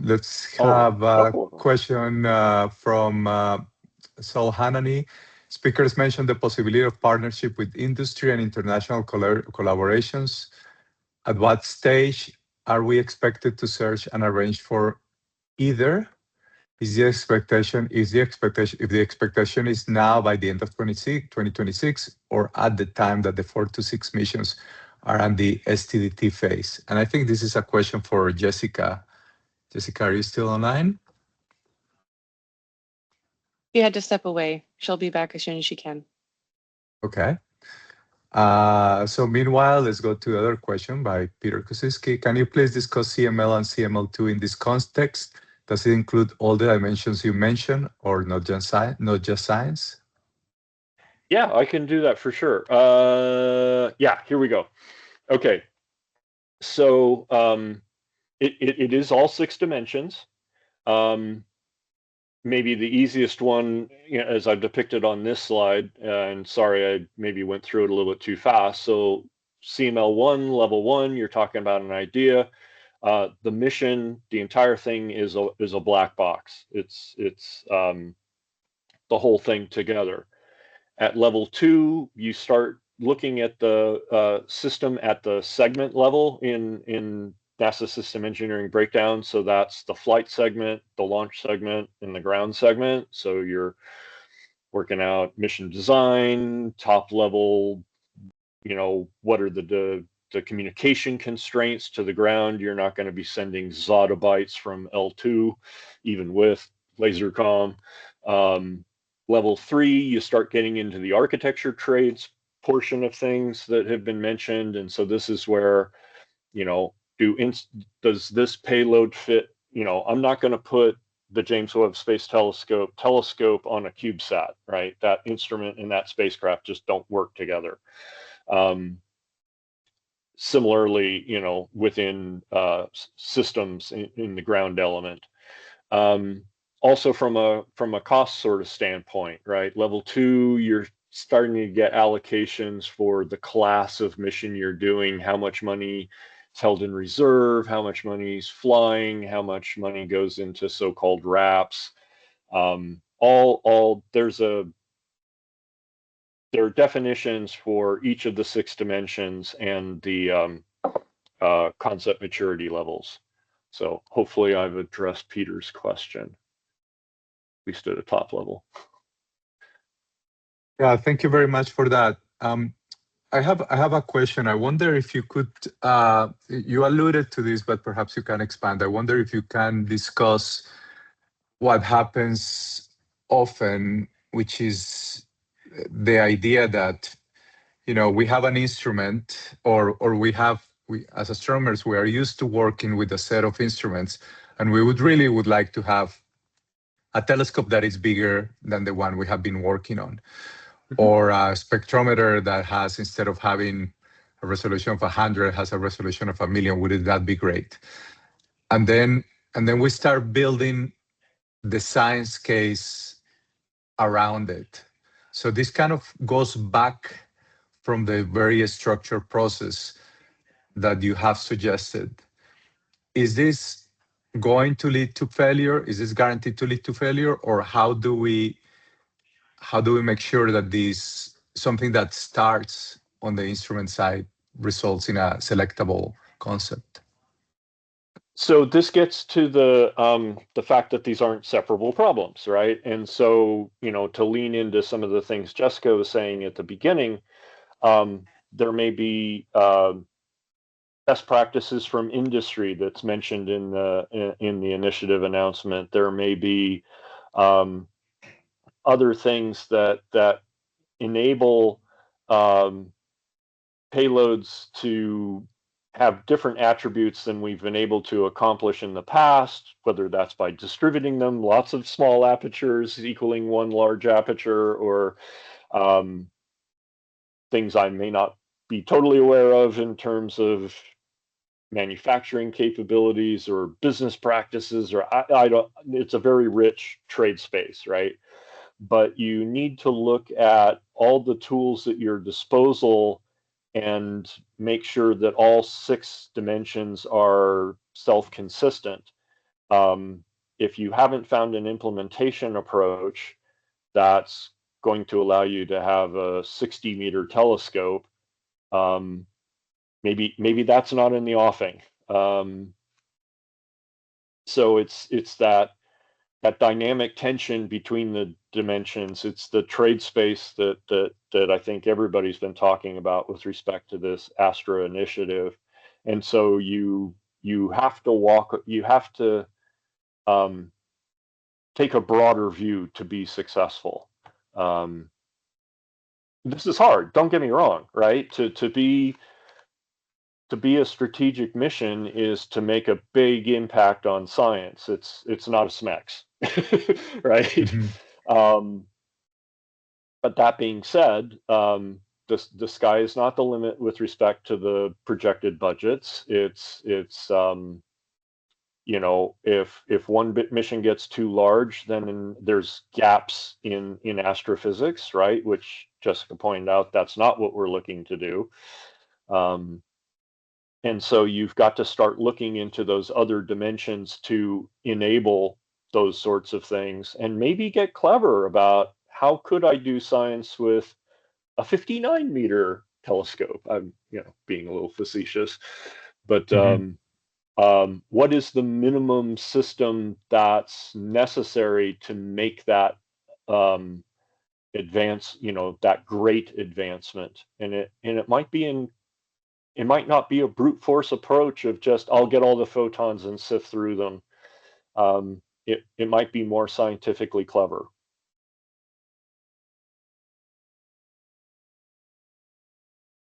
let's have a question from Saul Hanani. Speakers mentioned the possibility of partnership with industry and international collaborations. At what stage are we expected to search and arrange for either? If the expectation is now by the end of 2026, or at the time that the 4 to 6 missions are on the STDT phase? And I think this is a question for Jessica. Jessica, are you still online? She had to step away. She'll be back as soon as she can. Okay. So meanwhile, let's go to the other question by Peter Kusiski. Can you please discuss CML and CML2 in this context? Does it include all the dimensions you mentioned, or not just science? Yeah, I can do that for sure. Yeah, here we go. Okay. So it is all 6 dimensions. Maybe the easiest one, as I've depicted on this slide, and sorry, I maybe went through it a little bit too fast. So CML1, level 1, you're talking about an idea. The mission, the entire thing is a black box. It's the whole thing together. At level 2, you start looking at the system at the segment level in NASA system engineering breakdown. So that's the flight segment, the launch segment, and the ground segment. So you're working out mission design, top level, what are the communication constraints to the ground. You're not going to be sending zottabytes from L2, even with laser comm. Level 3, you start getting into the architecture trades portion of things that have been mentioned. And so this is where, does this payload fit? I'm not going to put the James Webb Space Telescope on a CubeSat, right? That instrument and that spacecraft just don't work together. Similarly, within systems in the ground element. Also from a cost sort of standpoint, right? Level 2, you're starting to get allocations for the class of mission you're doing, how much money is held in reserve, how much money is flying, how much money goes into so-called wraps. There are definitions for each of the 6 dimensions and the concept maturity levels. So hopefully I've addressed Peter's question, at least at a top level. Yeah, thank you very much for that. I have a question. I wonder if you could, you alluded to this, but perhaps you can expand. I wonder if you can discuss what happens often, which is the idea that, we have an instrument, or we as astronomers, we are used to working with a set of instruments, and we would like to have a telescope that is bigger than the one we have been working on, or a spectrometer that has, instead of having a resolution of 100, has a resolution of 1,000,000. Wouldn't that be great? And then we start building the science case around it. So this kind of goes back from the very structured process that you have suggested. Is this going to lead to failure? Is this guaranteed to lead to failure? Or how do we make sure that this, something that starts on the instrument side, results in a selectable concept? So this gets to the fact that these aren't separable problems, right? And so, to lean into some of the things Jessica was saying at the beginning, there may be best practices from industry that's mentioned in the initiative announcement. There may be other things that enable payloads to have different attributes than we've been able to accomplish in the past, whether that's by distributing them, lots of small apertures equaling one large aperture, or things I may not be totally aware of in terms of manufacturing capabilities or business practices, or I don't, it's a very rich trade space, right? but you need to look at all the tools at your disposal and make sure that all 6 dimensions are self-consistent. If you haven't found an implementation approach that's going to allow you to have a 60-meter telescope, maybe that's not in the offing. So it's that dynamic tension between the dimensions. It's the trade space that I think everybody's been talking about with respect to this ASTRA initiative. And so you have to take a broader view to be successful. This is hard, don't get me wrong, right? To be a strategic mission is to make a big impact on science. It's not a SMEX, right? Mm-hmm. But that being said, the sky is not the limit with respect to the projected budgets. It's you know, if one mission gets too large, then there's gaps in astrophysics, right? Which Jessica pointed out, that's not what we're looking to do. And so you've got to start looking into those other dimensions to enable those sorts of things, and maybe get clever about how could I do science with a 59-meter telescope. I'm, being a little facetious, but what is the minimum system that's necessary to make that advance, that great advancement? And it might not be a brute force approach of just, I'll get all the photons and sift through them. It might be more scientifically clever.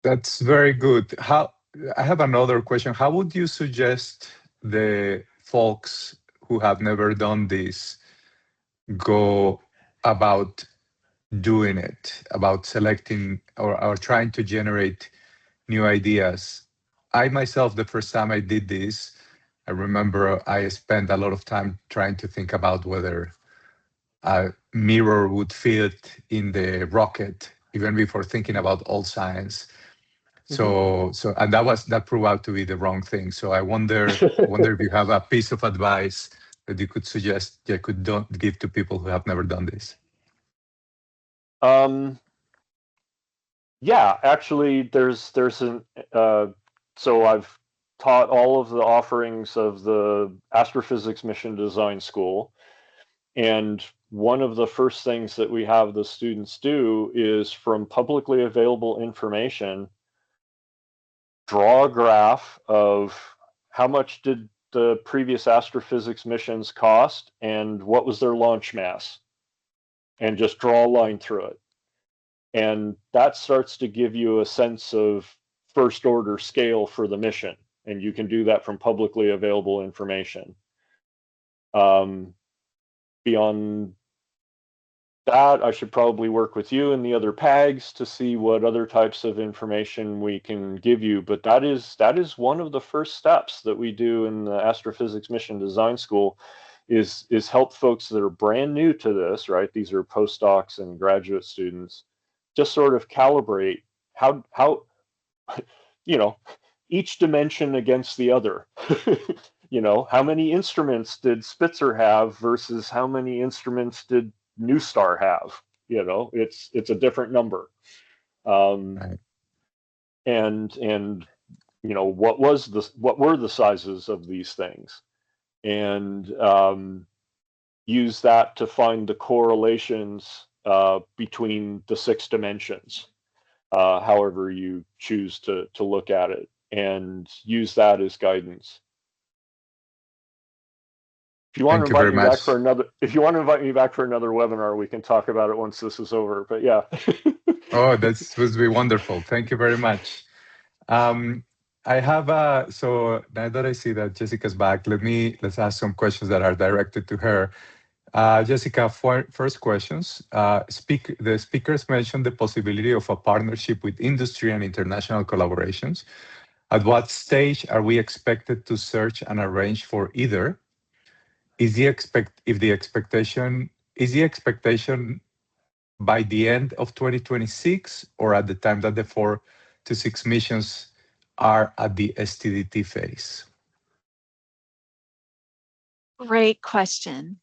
That's very good. I have another question. How would you suggest the folks who have never done this go about doing it, about selecting or trying to generate new ideas? I myself, the first time I did this, I remember I spent a lot of time trying to think about whether a mirror would fit in the rocket, even before thinking about all science. So and that proved out to be the wrong thing. So I wonder if you have a piece of advice that you could suggest, you could give to people who have never done this. Yeah, actually, there's an so I've taught all of the offerings of the Astrophysics Mission Design School, and one of the first things that we have the students do is, from publicly available information, draw a graph of how much did the previous astrophysics missions cost and what was their launch mass, and just draw a line through it. And that starts to give you a sense of first order scale for the mission. And you can do that from publicly available information. Beyond that, I should probably work with you and the other PAGs to see what other types of information we can give you. But that is one of the first steps that we do in the Astrophysics Mission Design School, is help folks that are brand new to this, right? These are postdocs and graduate students, just sort of calibrate how each dimension against the other. How many instruments did Spitzer have versus how many instruments did New Star have? It's a different number. Right. And what were the sizes of these things, and use that to find the correlations between the 6 dimensions, however you choose to look at it, and use that as guidance. If you want to invite me back for another webinar, we can talk about it once this is over. But yeah. Oh, that would be wonderful. Thank you very much. I have so now that I see that Jessica's back, let's ask some questions that are directed to her. Jessica, first questions. The speakers mentioned the possibility of a partnership with industry and international collaborations. At what stage are we expected to search and arrange for either? Is the expectation by the end of 2026 or at the time that the 4 to 6 missions are at the STDT phase? Great question.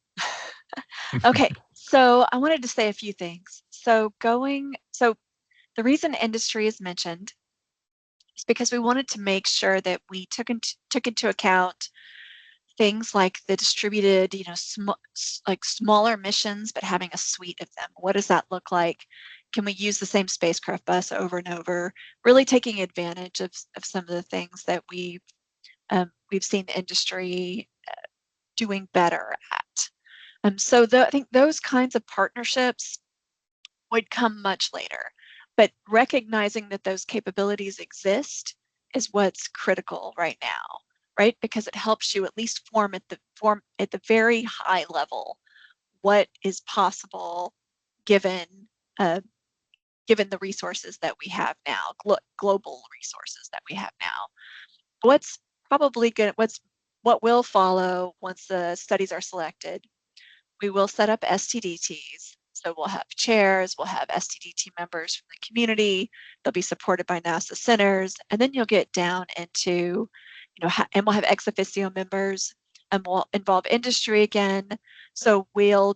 Okay, so I wanted to say a few things. So the reason industry is mentioned is because we wanted to make sure that we took into account things like the distributed, like smaller missions, but having a suite of them. What does that look like? Can we use the same spacecraft bus over and over? Really taking advantage of some of the things that we've seen the industry doing better at. So I think those kinds of partnerships would come much later, but recognizing that those capabilities exist is what's critical right now, right? Because it helps you at least form at the very high level what is possible given given the resources that we have now, global resources that we have now. What's probably good, what will follow once the studies are selected, we will set up STDTs. So we'll have chairs, we'll have STDT members from the community, they'll be supported by NASA centers, and then you'll get down into, and we'll have ex officio members, and we'll involve industry again. So we're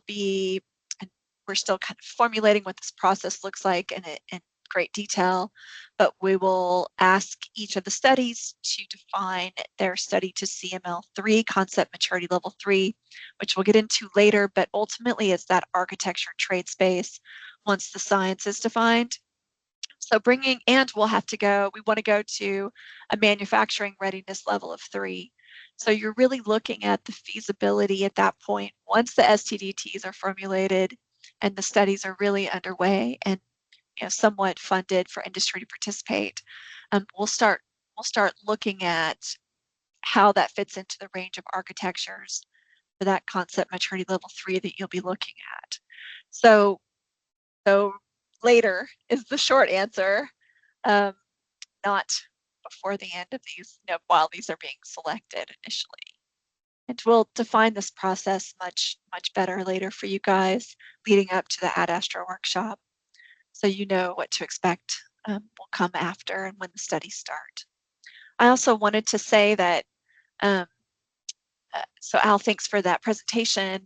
still kind of formulating what this process looks like in great detail, but we will ask each of the studies to define their study to CML3, concept maturity level 3, which we'll get into later, but ultimately it's that architecture trade space once the science is defined. So we want to go to a manufacturing readiness level of 3. So you're really looking at the feasibility at that point once the STDTs are formulated and the studies are really underway and somewhat funded for industry to participate. We'll start looking at how that fits into the range of architectures for that concept maturity level 3 that you'll be looking at. So later is the short answer, not before the end of these, while these are being selected initially. And we'll define this process much better later for you guys leading up to the ASTRA workshop, so you know what to expect will come after and when the studies start. I also wanted to say that, so Al, thanks for that presentation.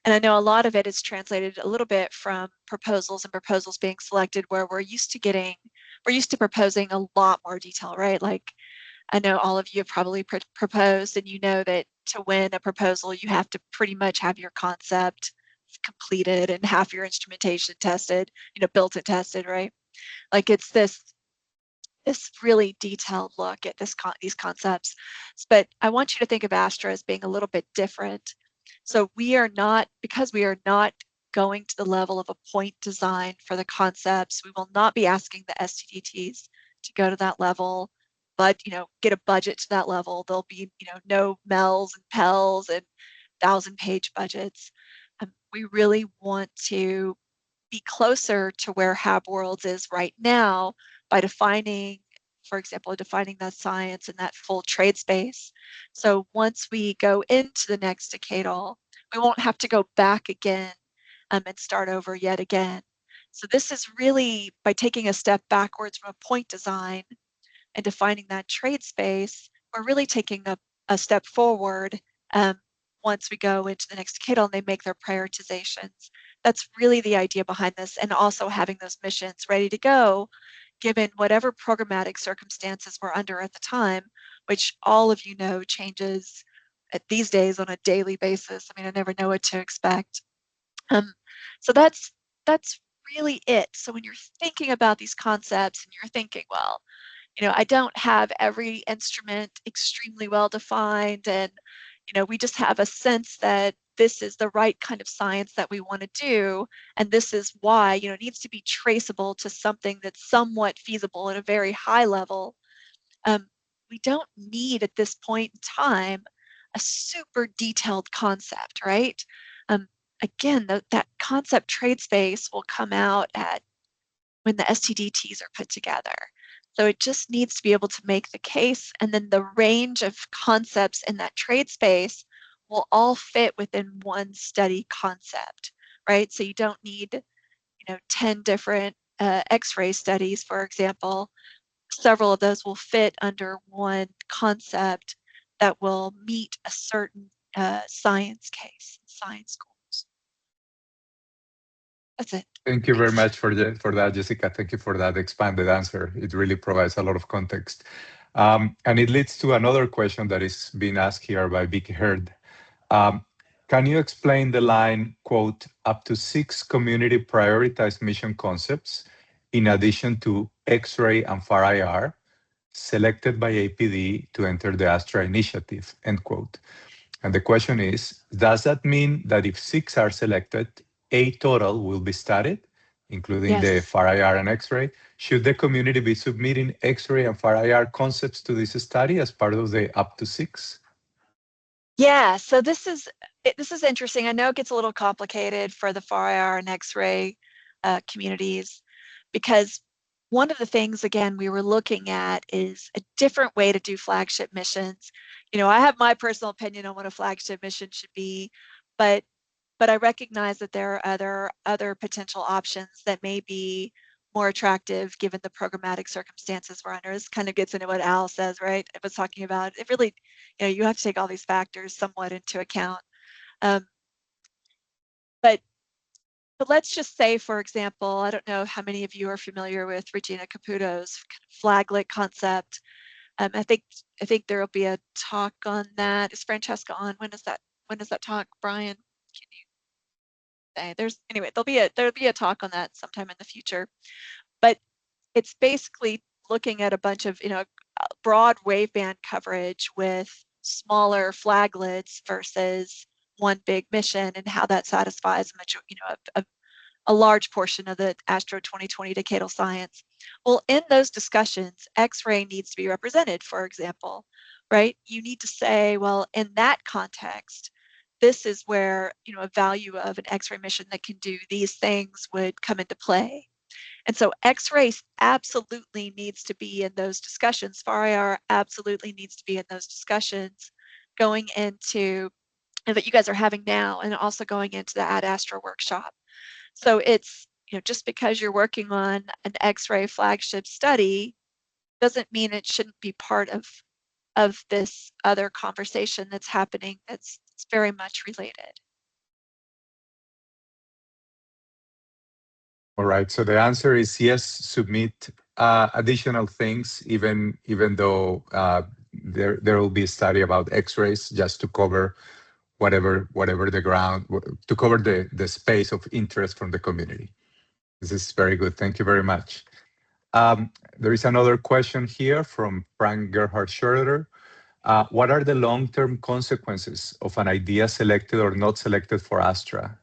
And I know a lot of it is translated a little bit from proposals and proposals being selected where we're used to proposing a lot more detail, right? Like I know all of you have probably proposed, and you know that to win a proposal, you have to pretty much have your concept completed and have your instrumentation tested, built and tested, right? Like it's this really detailed look at these concepts. But I want you to think of ASTRA as being a little bit different. So because we are not going to the level of a point design for the concepts, we will not be asking the STDTs to go to that level, but get a budget to that level. There'll be no MELs and PELs and 1,000-page budgets. We really want to be closer to where Hab Worlds is right now by defining, for example, that science and that full trade space. So once we go into the next decadal, we won't have to go back again and start over yet again. So this is really by taking a step backwards from a point design and defining that trade space, we're really taking a step forward once we go into the next decadal and they make their prioritizations. That's really the idea behind this, and also having those missions ready to go given whatever programmatic circumstances we're under at the time, which all of changes these days on a daily basis. I mean, I never know what to expect. So that's really it. So when you're thinking about these concepts and you're thinking, well, I don't have every instrument extremely well defined, and we just have a sense that this is the right kind of science that we want to do, and this is why it needs to be traceable to something that's somewhat feasible at a very high level. We don't need at this point in time a super detailed concept, right? Again, that concept trade space will come out at when the STDTs are put together. So it just needs to be able to make the case, and then the range of concepts in that trade space will all fit within one study concept, right? So you don't need, 10 different X-ray studies, for example, several of those will fit under one concept that will meet a certain science case, science goals. That's it. Thank you very much for that, Jessica. Thank you for that expanded answer. It really provides a lot of context. And it leads to another question that is being asked here by Vicky Hurd. Can you explain the line, quote, up to 6 community prioritized mission concepts, in addition to X-ray and far-IR, selected by APD to enter the ASTRA initiative, end quote. And the question is, does that mean that if 6 are selected, 8 total will be studied, including the far-IR and X-ray? Should the community be submitting X-ray and far-IR concepts to this study as part of the up to 6? Yeah, so this is interesting. I know it gets a little complicated for the far-IR and X-ray communities, because one of the things, again, we were looking at is a different way to do flagship missions. I have my personal opinion on what a flagship mission should be, but I recognize that there are other potential options that may be more attractive given the programmatic circumstances we're under. This kind of gets into what Al says, right? I was talking about it. Really, you have to take all these factors somewhat into account. But let's just say, for example, I don't know how many of you are familiar with Regina Caputo's flaglet concept. I think there will be a talk on that. Is Francesca on? When is that talk, Brian? Can you say? Anyway, there'll be a talk on that sometime in the future. But it's basically looking at a bunch of broad waveband coverage with smaller flaglets versus one big mission, and how that satisfies a large portion of the ASTRA 2020 decadal science. Well, in those discussions, X-ray needs to be represented, for example, right? You need to say, well, in that context, this is where a value of an X-ray mission that can do these things would come into play. And so X-ray absolutely needs to be in those discussions. far-IR absolutely needs to be in those discussions going into, and that you guys are having now, and also going into the ASTRA workshop. So it's, just because you're working on an X-ray flagship study doesn't mean it shouldn't be part of this other conversation that's happening that's very much related. All right, so the answer is yes, submit additional things, even though there will be a study about X-rays, just to cover whatever the ground, to cover the space of interest from the community. This is very good. Thank you very much. There is another question here from Frank Gerhard Schroeder. What are the long-term consequences of an idea selected or not selected for ASTRA?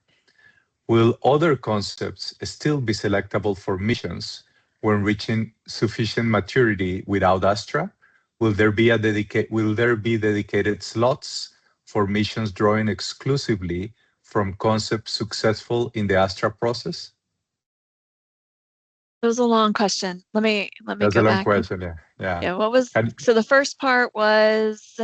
Will other concepts still be selectable for missions when reaching sufficient maturity without ASTRA? Will there be dedicated slots for missions drawing exclusively from concepts successful in the ASTRA process? It was a long question. Let me That's go a long back. question. Yeah. Yeah. What was so the first part was?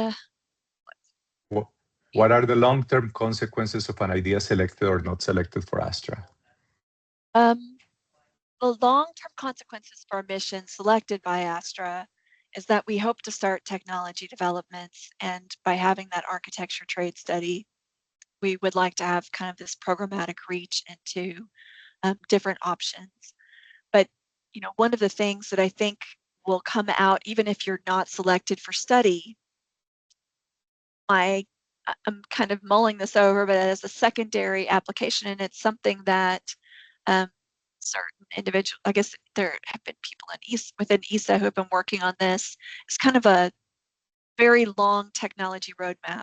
What are the long-term consequences of an idea selected or not selected for ASTRA? The long-term consequences for a mission selected by ASTRA is that we hope to start technology developments, and by having that architecture trade study, we would like to have kind of this programmatic reach into different options. But one of the things that I think will come out, even if you're not selected for study, I'm kind of mulling this over, but as a secondary application, and it's something that certain individuals, I guess there have been people within ESA who have been working on this. It's kind of a very long technology roadmap. I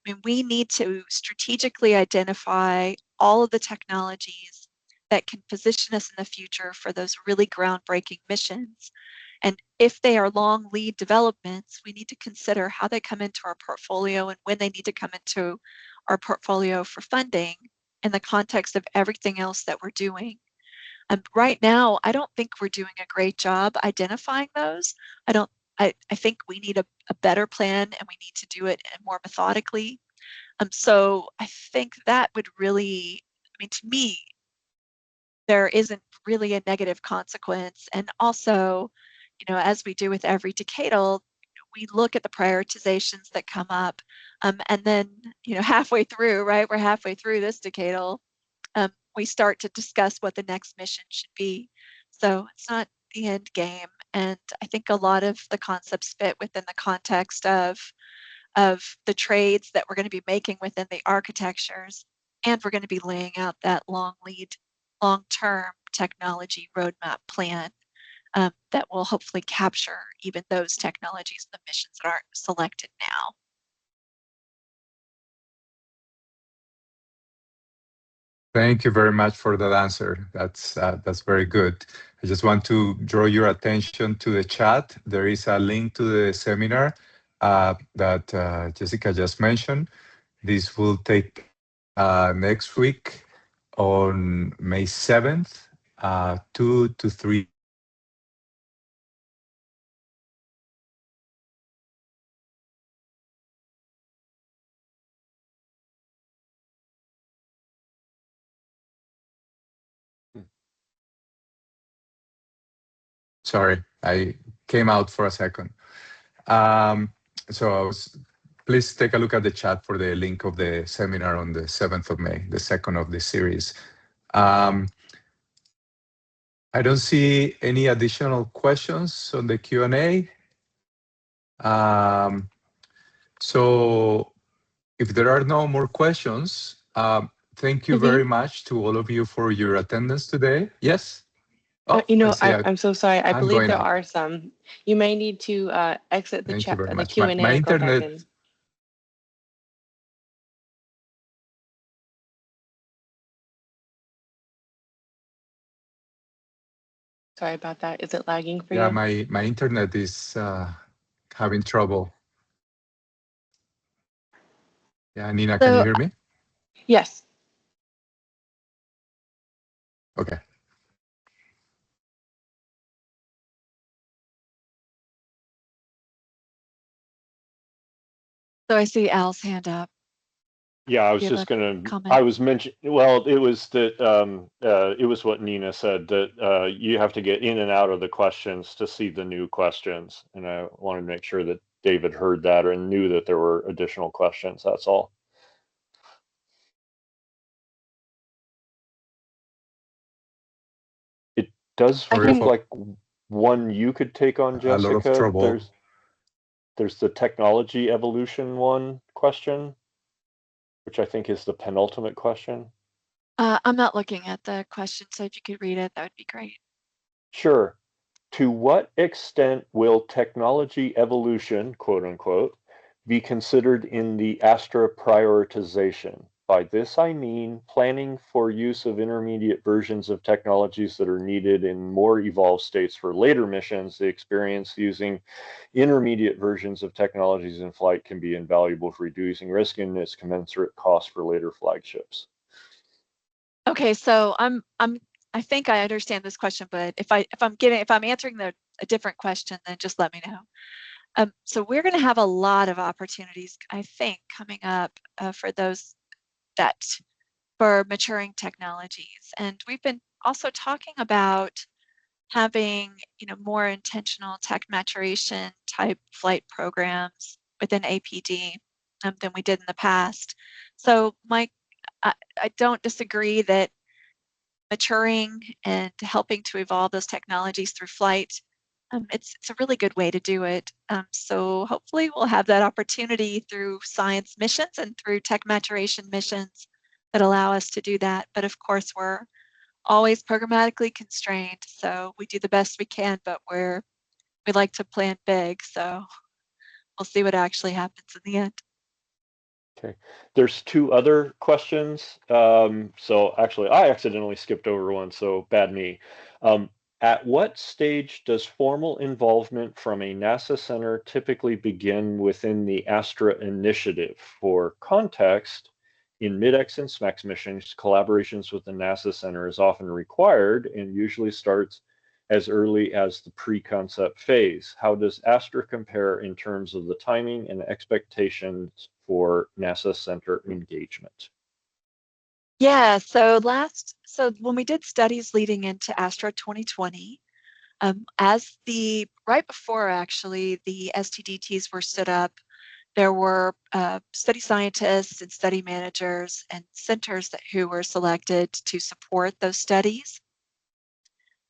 mean, we need to strategically identify all of the technologies that can position us in the future for those really groundbreaking missions. And if they are long lead developments, we need to consider how they come into our portfolio and when they need to come into our portfolio for funding in the context of everything else that we're doing. And right now, I don't think we're doing a great job identifying those. I think we need a better plan, and we need to do it more methodically. So I think that would really, I mean, to me, there isn't really a negative consequence. And also, as we do with every decadal, we look at the prioritizations that come up, and then, halfway through, right, we're halfway through this decadal, we start to discuss what the next mission should be. So it's not the end game. And I think a lot of the concepts fit within the context of the trades that we're going to be making within the architectures, and we're going to be laying out that long-term technology roadmap plan that will hopefully capture even those technologies, the missions that aren't selected now. Thank you very much for that answer. That's very good. I just want to draw your attention to the chat. There is a link to the seminar that Jessica just mentioned. This will take next week on May 7th, 2 to 3. Sorry, I came out for a second. Please take a look at the chat for the link of the seminar on the 7th of May, the second of the series. I don't see any additional questions on the Q&A. So if there are no more questions, thank you very much to all of you for your attendance today. Yes? Oh, I'm so sorry. I believe there are some. You may need to exit the chat, the Q&A, my and go internet, back in. Sorry about that. Is it lagging for you? Yeah, my internet is having trouble. Yeah, Nina, can you hear me? Yes. Okay. So I see Al's hand up. Yeah, I was just going to, I was mentioning, well, it was that, it was what Nina said, that you have to get in and out of the questions to see the new questions. And I wanted to make sure that David heard that and knew that there were additional questions. That's all. It does look like one you could take on, Jessica. A lot of trouble. There's the technology evolution one question, which I think is the penultimate question. I'm not looking at the question, so if you could read it, that would be great. Sure. To what extent will technology evolution, quote unquote, be considered in the ASTRA prioritization? By this, I mean planning for use of intermediate versions of technologies that are needed in more evolved states for later missions. The experience using intermediate versions of technologies in flight can be invaluable for reducing risk and its commensurate cost for later flagships. Okay, so I think I understand this question, but if I'm answering a different question, then just let me know. So we're going to have a lot of opportunities, I think, coming up for maturing technologies, and we've been also talking about having more intentional tech maturation type flight programs within APD than we did in the past. So Mike, I don't disagree that maturing and helping to evolve those technologies through flight, it's a really good way to do it. So hopefully we'll have that opportunity through science missions and through tech maturation missions that allow us to do that. But of course, we're always programmatically constrained, so we do the best we can, but we like to plan big, so we'll see what actually happens in the end. Okay, there's two other questions. So actually, I accidentally skipped over one, so bad me. At what stage does formal involvement from a NASA center typically begin within the ASTRA initiative? For context, in MIDEX and SMEX missions, collaborations with the NASA center is often required and usually starts as early as the pre-concept phase. How does ASTRA compare in terms of the timing and expectations for NASA center engagement? Yeah, so when we did studies leading into ASTRA 2020, right before actually the STDTs were stood up, there were study scientists and study managers and centers who were selected to support those studies.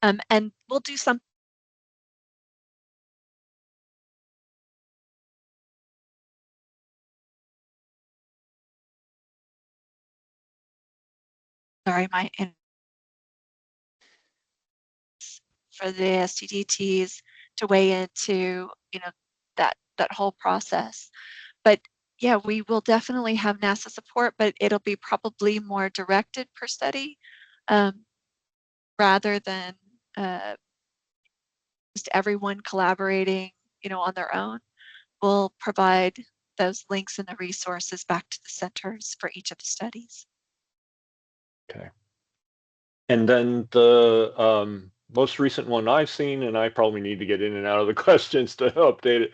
And we'll do some. Sorry, for the STDTs to weigh into, that whole process. But yeah, we will definitely have NASA support, but it'll be probably more directed per study, rather than just everyone collaborating, on their own. We'll provide those links and the resources back to the centers for each of the studies. Okay. And then the most recent one I've seen, and I probably need to get in and out of the questions to update it.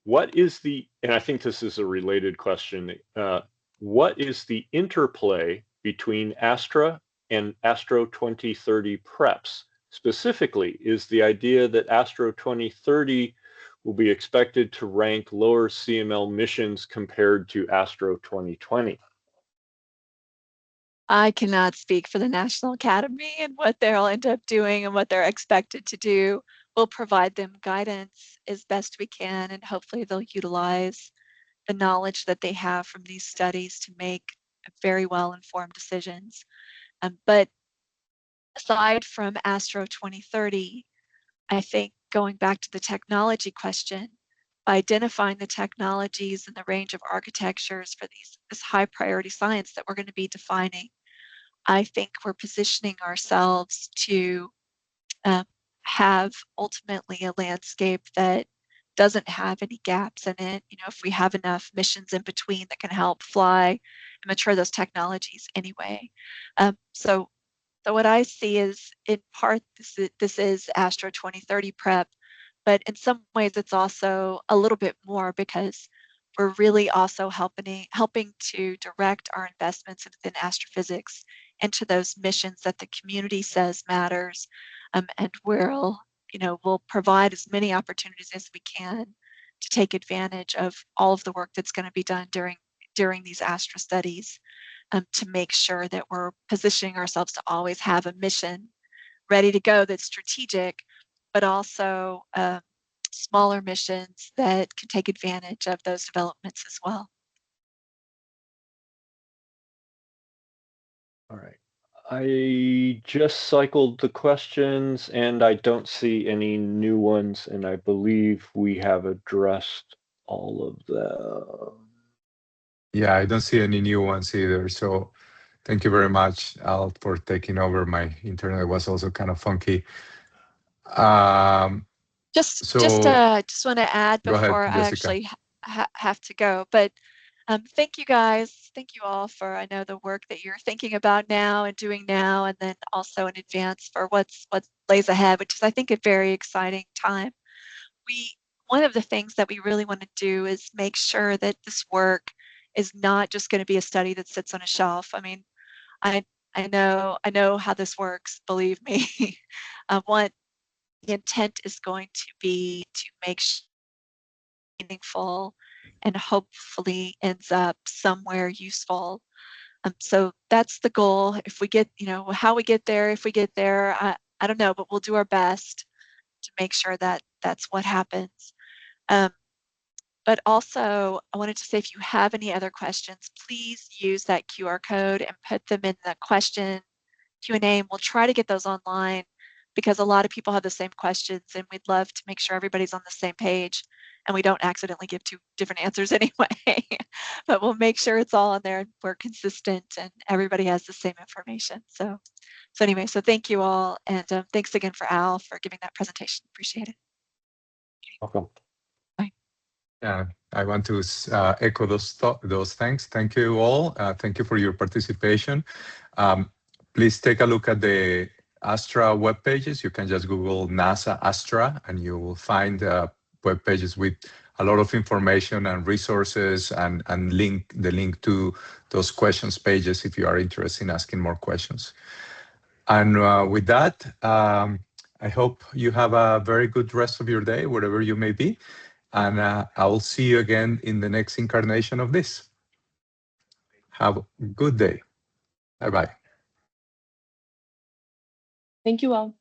What is and I think this is a related question, what is the interplay between ASTRA and ASTRO 2030 preps? Specifically, is the idea that ASTRO 2030 will be expected to rank lower CML missions compared to ASTRO 2020? I cannot speak for the National Academy and what they'll end up doing and what they're expected to do. We'll provide them guidance as best we can, and hopefully they'll utilize the knowledge that they have from these studies to make very well-informed decisions. But aside from ASTRO 2030, I think going back to the technology question, by identifying the technologies and the range of architectures for this high priority science that we're going to be defining, I think we're positioning ourselves to have ultimately a landscape that doesn't have any gaps in it. If we have enough missions in between that can help fly and mature those technologies anyway. So what I see is, in part, this is ASTRA 2030 prep, but in some ways it's also a little bit more, because we're really also helping to direct our investments within astrophysics into those missions that the community says matters, and we'll provide as many opportunities as we can to take advantage of all of the work that's going to be done during these ASTRA studies, to make sure that we're positioning ourselves to always have a mission ready to go that's strategic, but also smaller missions that can take advantage of those developments as well. All right. I just cycled the questions and I don't see any new ones, and I believe we have addressed all of them. Yeah, I don't see any new ones either. So thank you very much, Al, for taking over. My internet was also kind of funky. Just want to add before I actually have to go, but thank you guys. Thank you all for, I know, the work that you're thinking about now and doing now, and then also in advance for what lays ahead, which is, I think, a very exciting time. One of the things that we really want to do is make sure that this work is not just going to be a study that sits on a shelf. I mean, I know how this works, believe me. What the intent is going to be to make sure meaningful and hopefully ends up somewhere useful. So that's the goal. If we get, how we get there, if we get there, I don't know, but we'll do our best to make sure that that's what happens. But also, I wanted to say, if you have any other questions, please use that QR code and put them in the question Q&A, and we'll try to get those online, because a lot of people have the same questions, and we'd love to make sure everybody's on the same page and we don't accidentally give two different answers anyway. But we'll make sure it's all on there and we're consistent and everybody has the same information. So anyway, so thank you all, and thanks again for Al for giving that presentation. Appreciate it. Welcome. Bye. Yeah, I want to echo those thanks. Thank you all. Thank you for your participation. Please take a look at the ASTRA web pages. You can just Google NASA ASTRA and you will find web pages with a lot of information and resources and the link to those questions pages if you are interested in asking more questions. And with that, I hope you have a very good rest of your day, wherever you may be. And I will see you again in the next incarnation of this. Have a good day. Bye-bye. Thank you all.